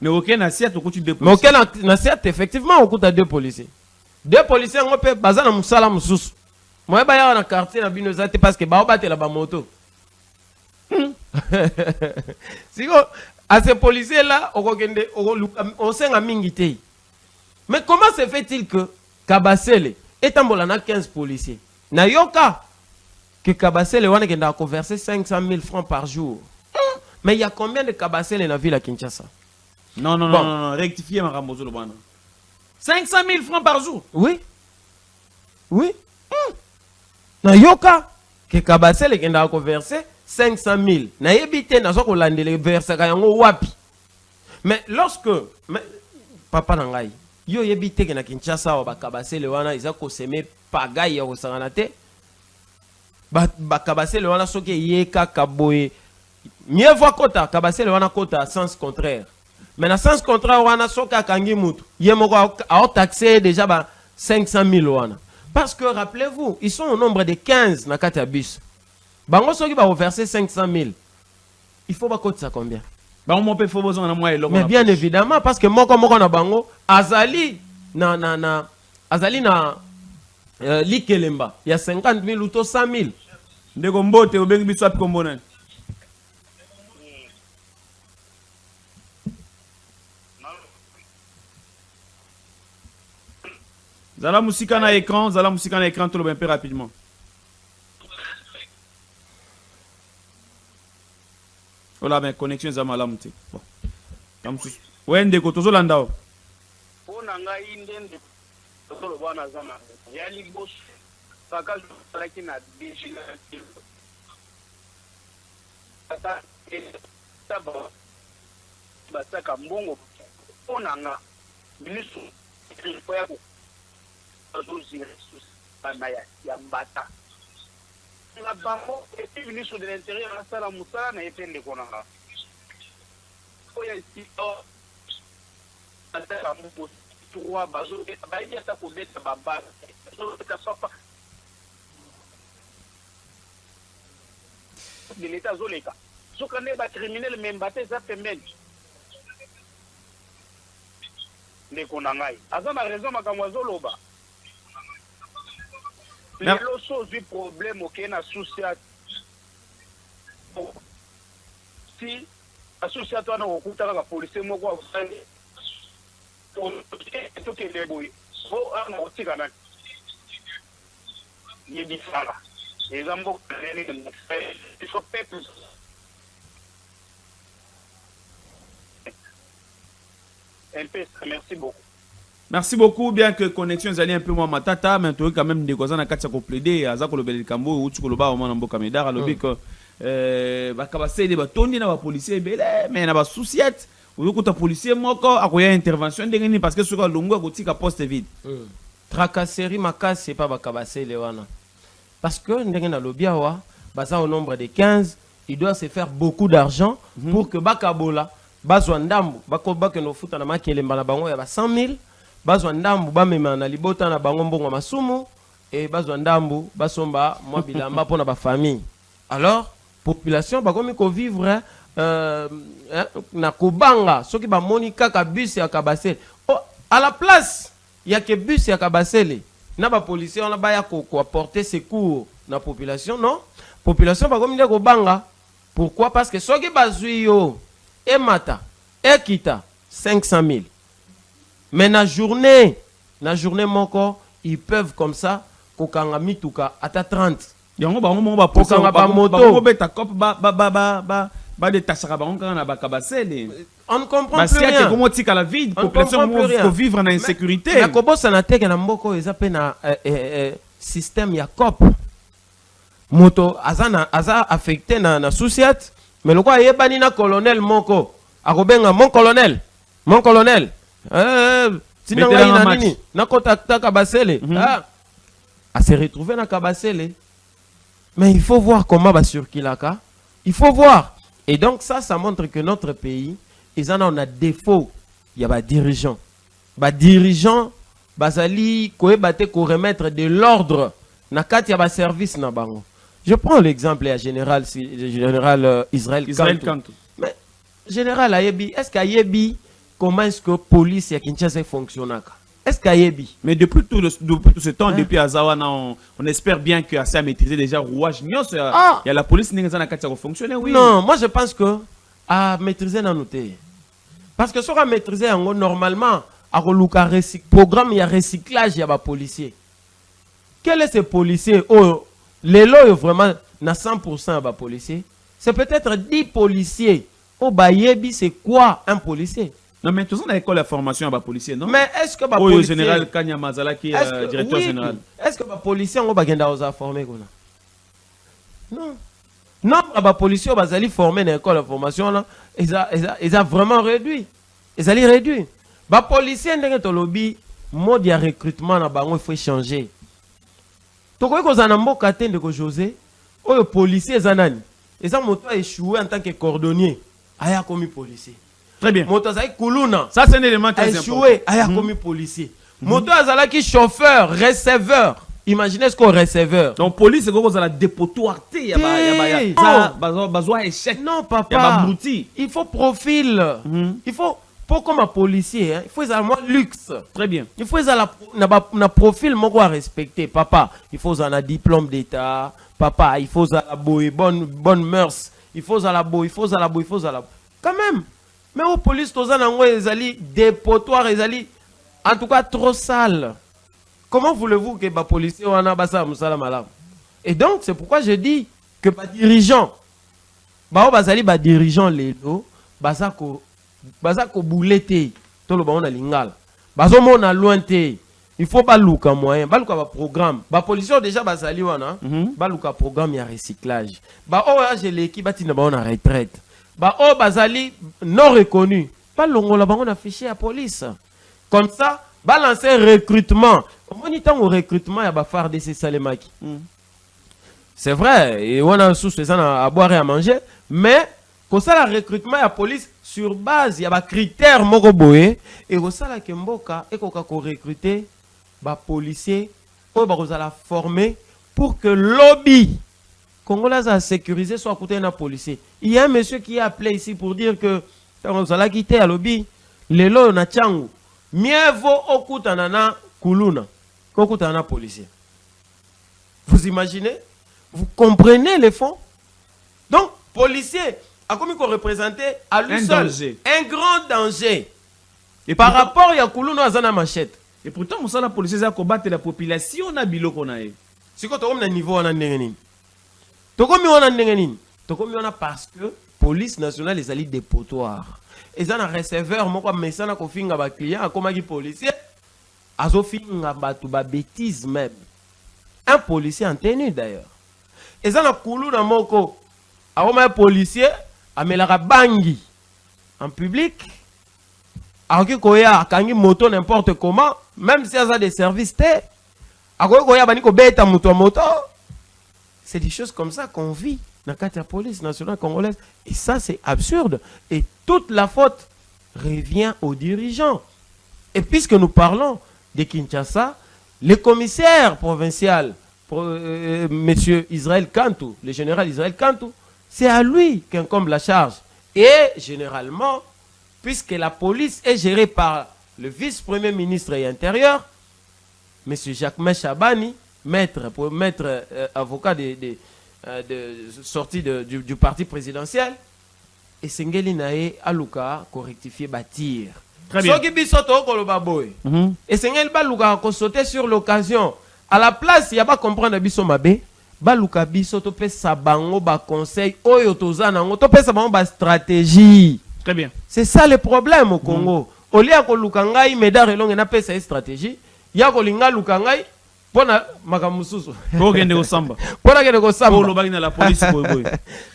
Mais aucun assiette au côté de policiers. Mais aucun assiette effectivement au côté de 2 policiers. 2 policiers on peut bazal na musala mususu. Moi ba ya na quartier na bino zate parce que ba obatela ba moto. À ces policiers là, on sait à Mingité. Mais comment se fait-il que Kabasele est en 15 policiers? Na yoka que Kabasele a conversé 500 000 francs par jour. Mais il y a combien de Kabasele dans la ville à Kinshasa? Non, rectifiez ma Ramozo le bana. 500 000 francs par jour? Oui. Na yoka que Kabasele a conversé 500 000. Na yebite na soko landele verse kayango wapi. Mais lorsque papa nangai yo yebite ke na Kinshasa wa bakabasele wana izako seme pagaille ya kosangana te. Bakabasele wana soki yeka kaboye. Mieux voit kota kabasele wana kota sens contraire. Mais na sens contraire wana soka kangi mutu. Yemoko a taxé déjà ba 500 000 wana. Parce que, rappelez-vous, ils sont au nombre de 15 dans le bus. Bango soki va reverser 500 000. Il faut pas ça combien? Mais bien évidemment, parce que moi, comme on a bango, Azali na Likelemba, il y a 50 000 ou 100 000. Ndeko mbote obengi biso api kombona. Zala musika na écran tout le un peu rapidement. Voilà, mais connexion za malamu te. Bon. Ouais, ndeko tozolanda o. Pona ngai ndende tozolo bwana zama. Yali boss saka laki na bijila. Ata taba basaka mbongo pona nga bilisu ilifo yako azuzi bana ya mbata. La banque est ministre de l'Intérieur à Salah Moussa n'a été le Konanga. Il y a ici, trois bateaux, il y a ça pour mettre ma base. De l'État Zoleka. Ce qu'on est criminel, même bâté, ça peut même. Les Konangai. Azan a raison, ma Kamwazoloba. Les losos du problème auquel l'association si l'association a recoupé la police, moi quoi vous savez pour tout que les boys faut un outil quand même il dit ça là les ambo il faut peuple un peu merci beaucoup. Merci beaucoup, bien que connexion allait un peu moins matata, mais tu quand même des causes à quatre pour plaider à Zako le Belkambo ou tu le bas au Manambo Kameda, à l'objet que Bakabase des bâtons, n'a pas policier, mais n'a pas souciette, ou le coup de policier, moi, à quoi y a intervention, parce que sur le longue, à côté, à poste vide. Tracasserie, ma casse, c'est pas Bakabase, Léwana. Parce que, n'a l'obiawa, basa au nombre de 15, il doit se faire beaucoup d'argent pour que Bakabola, Bazwandambu, Bakobak no foot à la maquille, Mbanabango, il y a 100 000. Bazwa ndambu bamema na libota na bango mbongo masumu et bazwa ndambu basomba mwa bilamba pona ba famille. Alors population bakomi ko vivre na kobanga soki ba moni kaka bus ya Kabasele. Oh, à la place il y a que bus ya Kabasele na ba policier on a ba ya ko apporter secours na population non population bakomi de kobanga. Pourquoi? Parce que soki bazui yo e mata e kita 500 000. Mais na journée moko, ils peuvent comme ça, kokanga mituka ata 30. Yango bango ba kokanga ba moto, beta cop ba de tasaka bango kana ba Kabasele. On ne comprend plus rien. Comment tika la vie, population faut vivre en insécurité. Na kobosa na teke na mboko ezape na système ya cop. Moto aza affecté na souciate, mais le quoi yebani na colonel moko, akobenga mon colonel. Kabasele à se retrouver dans Kabasele. Mais il faut voir comment va circuler. Il faut voir. Et donc ça montre que notre pays, ils en ont un défaut. Il y a des dirigeants. Des dirigeants, bazali koebate ko remettre de l'ordre na kati ya service na bango. Je prends l'exemple du général Israël Kantou. Mais général Ayebi, est-ce qu'Ayebi comment est-ce que la police à Kinshasa fonctionne? Est-ce qu'il y a mais depuis tout ce temps, depuis Azawana, on espère bien que assez à maîtriser déjà rouage. Il y a la police qui a fonctionné, oui. Non, moi je pense que à maîtriser la noté. Parce que si on a maîtrisé normalement, à le programme, il y a recyclage, il y a des policiers. Quel est ce policier? Oh, les lois vraiment, na 100% de policiers. C'est peut-être 10 policiers. Oh, Bayebi, c'est quoi un policier? Non, mais tous on a l'école de formation à policier, non? Mais est-ce que le général Kanya Mazala qui est directeur général. Est-ce que les policiers ont été formés? Non. Non, les policiers ont été formés dans l'école de formation, ils ont vraiment réduit. Ils ont réduit. Les policiers ont été lobby, mode de recrutement, il faut changer. Donc, quand vous avez un José, les policiers ils ont échoué en tant que cordonnier. Ils ont commis policier. Très bien. Ça, c'est un élément très important. Échoué, il a commis policier. Moto azalaki chauffeur, receveur, imaginez ce qu'on receveur. Donc police c'est quoi ça la dépotoir il y a besoin échec. Non papa. Il faut profil. Il faut pour comme un policier, hein, il faut avoir luxe. Très bien. Il faut un profil moko à respecter papa. Il faut un diplôme d'état. Papa, il faut la bonne mœurs. Il faut la quand même. Mais aux police tous les ali dépotoir ali en tout cas trop sale. Comment voulez-vous que les policiers on a basa musala malam? Et donc c'est pourquoi je dis que les dirigeants dirigeants les lots basa ko boulete to lo ba on a lingala. Bazo mona loin te. Il faut pas louka moyen, pas louka programme. Ba policiers déjà basali wana, ba louka programme ya recyclage. Ba OH l'équipe batina ba on a retraite. Ba o basali non reconnu. Pas longola ba on a fiché à police. Comme ça, balancer recrutement. On y temps au recrutement ya ba FARDC Salemaki. C'est vrai, et on a sous les à boire et à manger, mais comme ça le recrutement ya police sur base il y a des critères moko boye et comme ça la kemboka et ko recruter ba policiers ou ba la former pour que lobby congolais a sécurisé soit côté un policier. Il y a un monsieur qui a appelé ici pour dire que on va quitter à lobby les lots na changu mieux vaut okutana na kuluna qu'okutana na policier. Vous imaginez? Vous comprenez les fonds? Donc policier a comme qu'on représentait à lui seul un grand danger. Et par rapport à kuluna azana machette. Et pourtant, on sait la police a combattre la population na bilo qu'on a. Si quand on a niveau on a ndengeni. To comme on a ndengeni. To comme on a parce que police nationale les alliés dépotoir. Et ça na receveur moi comme message na ko finga ba client comme qui policier. Azo finga ba tout ba bêtise même. Un policier en tenue d'ailleurs. Et ça na kulu na moko. A un policier a melaka bangi en public. Alors que koya kangi moto n'importe comment, même si ça a des services té, alors koya bani ko beta moto. C'est des choses comme ça qu'on vit dans la police nationale congolaise et ça c'est absurde et toute la faute revient aux dirigeants. Et puisque nous parlons de Kinshasa, le commissaire provincial monsieur Israël Kantou, le général Israël Kantou, c'est à lui qu'incombe la charge et généralement puisque la police est gérée par le vice-premier ministre et intérieur, M. Jacques Chabani, maître avocat de sortie du parti présidentiel, et Sengeli Nae Aluka correctifié bâtir. Très bien. Et Sengeli Baluka a sauté sur l'occasion. À la place, il n'y a pas comprendre Bisso Mabé. Baluka Bisso to pe sabango ba conseil oyo tozana ngo to pe sabango ba stratégie. Très bien. C'est ça le problème au Congo. Au lieu de lukangai medare longue na pesa stratégie, ya ko linga lukangai pona makamususu. Pour gende ko samba. Pona gende ko samba. Pour lo bagina la police boy.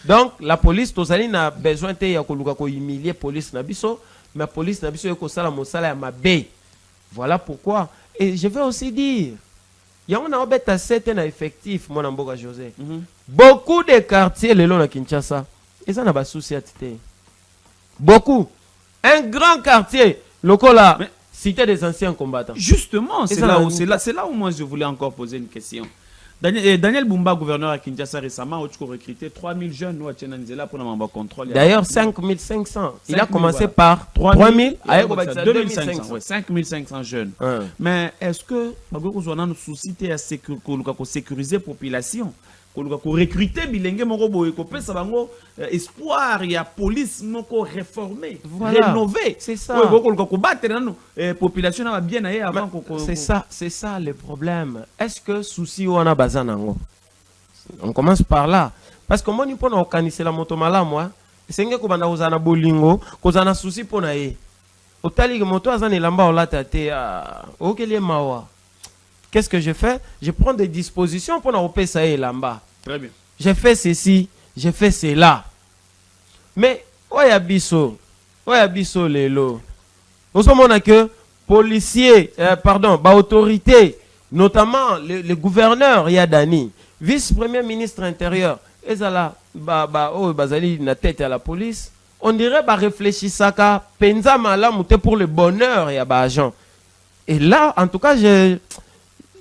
Donc la police tozali na besoin te ya ko luka ko humilier police na biso, mais la police na biso ko sala mosala ya mabe. Voilà pourquoi et je vais aussi dire il y a un bête certain effectif mon amboka José. Beaucoup de quartiers le long na Kinshasa, et ça n'a pas souci à titer. Beaucoup. Un grand quartier, Lokola, cité des anciens combattants. Justement, c'est là où moi je voulais encore poser une question. Daniel Bumba, gouverneur à Kinshasa récemment, a recruté 3000 jeunes pour le contrôle. D'ailleurs, 5500. Il a commencé par 3000, avec 2500. 5500 jeunes. Mais est-ce que vous avez un souci de sécuriser la population? Pour recruter bilenge moko boye ko pesa bango espoir ya police moko réformée, rénovée. C'est ça. Ko battre nanu population na bien aye avant ko. C'est ça le problème. Est-ce que souci wana bazanango? On commence par là parce que moi ni pona organiser la moto malamu senge ko banda ozana bolingo kozana souci pona ye. Otali ke moto azana lamba olata te okeli mawa. Qu'est-ce que je fais? Je prends des dispositions pour nous payer ça et là-bas. Très bien. J'ai fait ceci, j'ai fait cela. Mais, oyabiso lelo. Nous sommes que policiers, autorités, notamment le gouverneur Yadani, vice-premier ministre intérieur, et ça bazali na tête à la police. On dirait réfléchir ça penza malamu pour le bonheur et agent. Et là, en tout cas,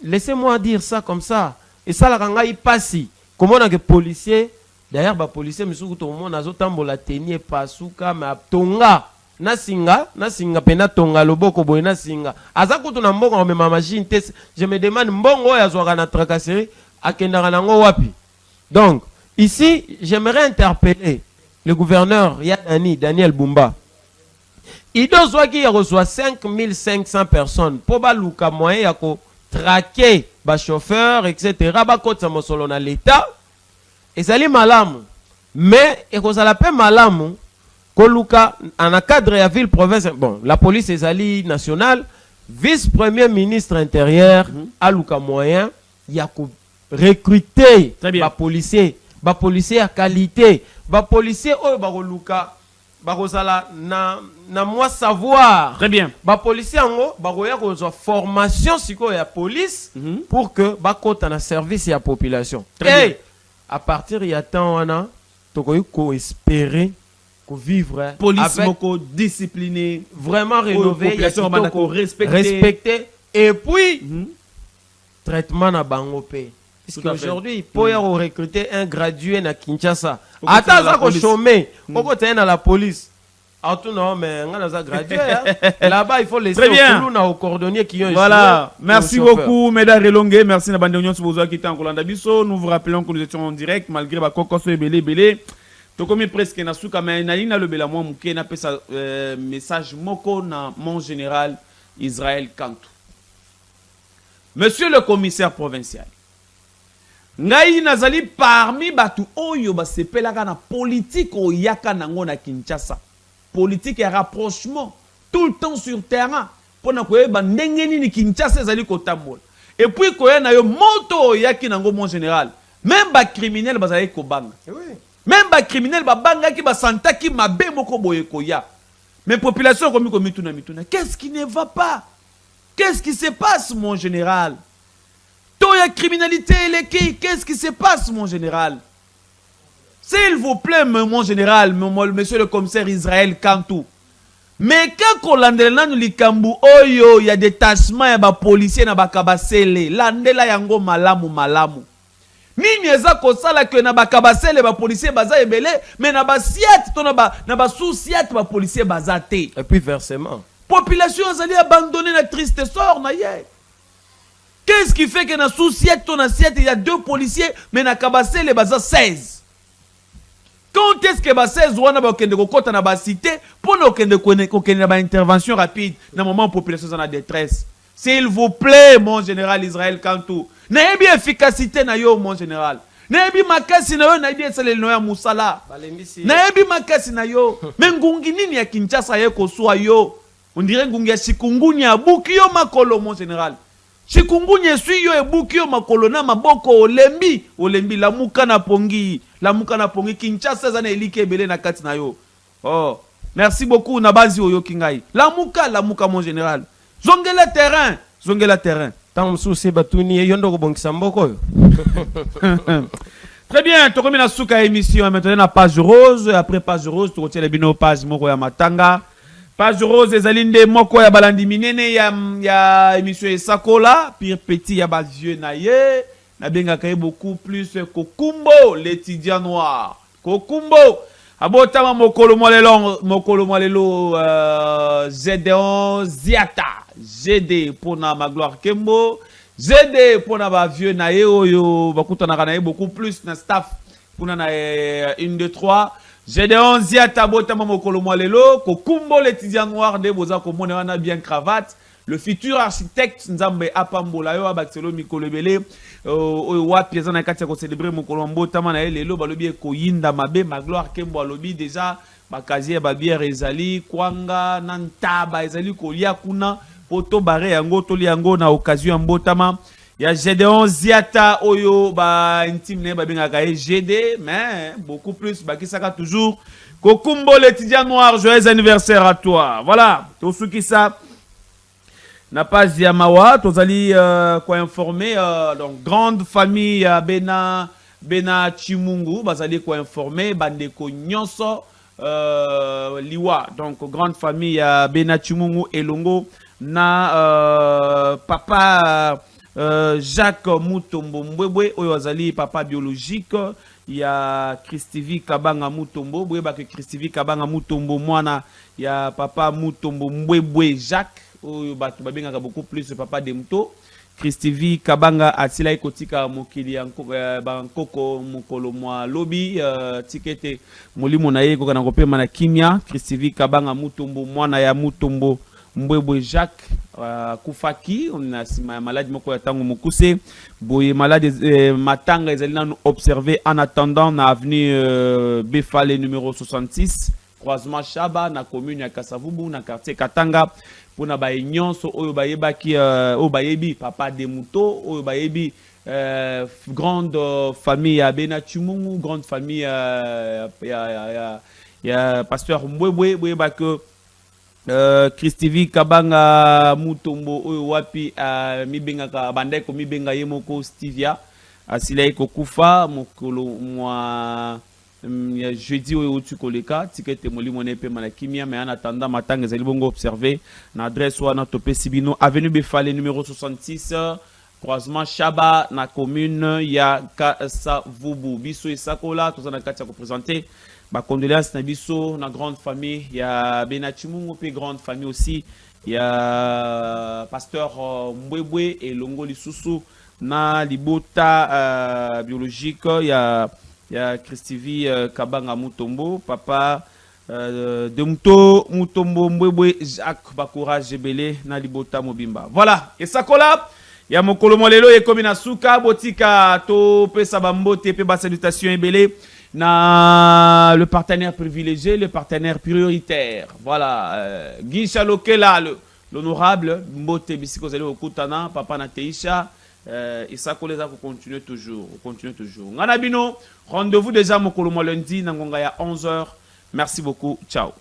laissez-moi dire ça comme ça. Et ça, la ranga, il passe. Comment on a que policier, d'ailleurs, les policiers, mais surtout, tout le monde a zotambo la tenue, pasuka, mais tonga. Nasinga, pena tonga, loboko, boy, nasinga. Azakutu na mbongo, on me machine, je me demande, mbongo, ya zouara na tracasserie, à kendaranango wapi. Donc, ici, j'aimerais interpeller le gouverneur Yadani, Daniel Bumba. Il doit qu'il reçoit 5500 personnes pour baluka moyen ya ko traquer ba chauffeur etc. ba kota mosolo na l'état et sali malamu mais et ko sala pe malamu ko luka en cadre ya ville province bon la police ezali nationale vice-premier ministre intérieur aluka moyen ya ko recruter ba policier à qualité ba policier oyo ba luka Barosala na moi savoir. Très bien. Ba policier ango baroya ko formation siko ya police pour que ba kota na service ya population. Et à partir ya temps wana tokoyi ko espérer ko vivre police moko discipliné vraiment rénové population ba ko respecter et puis traitement na bango pe. Parce qu'aujourd'hui, pour recruter un gradué na Kinshasa, attends ça qu'on chômé, pourquoi tu es dans la police? Ah tout non, mais on a gradué. Là-bas, il faut laisser au cordonnier qui ont. Voilà, merci beaucoup, Mesdames Relongue, merci na bande union sur vos qui étaient en Kolanda Biso. Nous vous rappelons que nous étions en direct malgré ba kokoso ebele belé. To comme presque na suka mais na lina le bela moi muke na pesa message moko na mon général Israël Kantou. Monsieur le commissaire provincial. Ngai nazali parmi batu oyo basepelaka na politique oyaka nango na Kinshasa. Politique et rapprochement tout le temps sur terrain pona koyeba ndenge nini Kinshasa ezali kotambola. Et puis koya na yo moto oyaki nango mon général. Même ba criminel bazali kobanga. Oui. Même ba criminel ba banga ki ba santaki mabe moko boye koya. Mais population komi mituna. Qu'est-ce qui ne va pas? Qu'est-ce qui se passe mon général? La criminalité, qu'est-ce qui se passe, mon général? S'il vous plaît, mon général, monsieur le commissaire Israël Kantou. Mais quand on landela nous likambu oyo, il y a des tâchements, il y a des policiers, il y a des kabasele. Landela yango malamu. Mimi eza kosala que na ba kabasele ba policier baza ebele, mais na ba siat to na ba sous-siat ba policier baza te. Et puis versement. Population azali abandonner la triste sort na ye. Qu'est-ce qui fait que dans sous-siète, ton assiette, il y a 2 policiers, mais dans Kabassé, les bazar 16. Quand est-ce que 16 ou on a cité pour une intervention rapide dans le moment où la population est en détresse? S'il vous plaît, mon général Israël Kantou, n'ayez bien efficacité, mon général. N'ayez bien makasi na yo, n'ayez bien salé noya musala. N'ayez bien makasi na yo. Mais ngungi nini ya Kinshasa ye kosua yo. On dirait ngungi ya chikungunya ya buki yo makolo, mon général. Chikungunya suyo ebuki yo makolo na maboko olembi lamuka na pongi Kinshasa za na elike ebele na kati na yo. Oh, merci beaucoup na bazi oyo kingai. Lamuka mon général. Zongela terrain. Tant souci batuni yondo ko bongisa mboko yo. Très bien, to komi na suka émission maintenant na page rose, après page rose to kotia bino page moko ya matanga. Page rose ezalinde moko ya balandi minene ya émission Esakola, pire petit ya ba vieux na ye, na benga kaye beaucoup plus Kokumbo l'étudiant noir. Kokumbo abotama mokolo molelo Gédéon Ziata, GD pour na Magloire Kembo, GD pour na ba vieux na ye oyo bakutana na ye beaucoup plus na staff pour na 1 2 3. Gédéon Ziata botama mokolo mwalelo Kokumbo l'étudiant noir de boza komone wana bien cravate, le futur architecte Nzambe Apambola yo abakselo mikolo ebele oyo wapi ezana kati ko célébrer mokolo mbotama na lelo balobi ekoyinda mabe Magloire Kembo alobi déjà bakazie ba bière ezali kwanga na ntaba ezali kolia kuna poto bare yango toli yango na occasion mbotama ya Gédéon Ziata oyo ba intime ne ba benga kaye GD mais beaucoup plus bakisaka toujours Kokumbo l'étudiant noir, joyeux anniversaire à toi. Voilà, tout ce qui ça n'a pas dit à Mawa, tous allez quoi informer donc grande famille Bena Chimungu, bazali quoi informer bandeko nyonso liwa donc grande famille Bena Chimungu elongo na papa Jacques Mutombo Mbwebwe oyo azali papa biologique ya Christivi Kabanga Mutombo boyeba que Christivi Kabanga Mutombo mwana ya papa Mutombo Mbwebwe Jacques oyo bato babengaka beaucoup plus papa Demto. Christivi Kabanga atila ikotika mokili ya bankoko mokolo mwa lobi tikete molimo na ye kokana kopema na kimia. Christivi Kabanga Mutombo mwana ya Mutombo Mbwebwe Jacques kufaki on sima malade moko ya tango mokuse boye malade matanga ezali nanu observé en attendant na avenue Befale numéro 66 croisement Chaba na commune ya Kasavubu na quartier Katanga pona ba nyonso oyo bayebaki o bayebi papa de Muto oyo bayebi grande famille ya Benachimungu grande famille ya pasteur Mbwebwe boyeba que Christivi Kabanga Mutombo oyo wapi mibengaka bandeko mibenga yemoko Stivia asila iko kufa mokolo mwa jeudi oyo tukoleka tikete molimo nepe manakimia mais en attendant matanga ezali bongo observé na adresse wana topesi bino avenue Befale numéro 66 croisement Chaba na commune ya Kasavubu biso esakola tozana kati ya ko présenter ba condoléances na biso na grande famille ya Benachimungu pe grande famille aussi ya pasteur Mbwebwe et longo lisusu na libota biologique ya Christivi Kabanga Mutombo papa Demto Mutombo Mbwebwe Jacques Bakourage Belé na libota mobimba. Voilà esakola ya mokolo molelo ekomi na suka botika to pesa bambote pe ba salutation ebele na le partenaire privilégié, le partenaire prioritaire. Voilà, Guy Chalokela, l'honorable, Mbote Bisiko Zali Okutana, Papa Nateisha, et ça qu'on les a continuer toujours. Nganabino, rendez-vous déjà Mokolomo lundi, Nangongaya 11h. Merci beaucoup, ciao.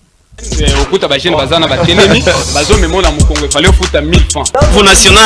Okuta ba jeune bazana ba telemi, bazo memo na Mukongo, fallait futa 1000 francs. Pour national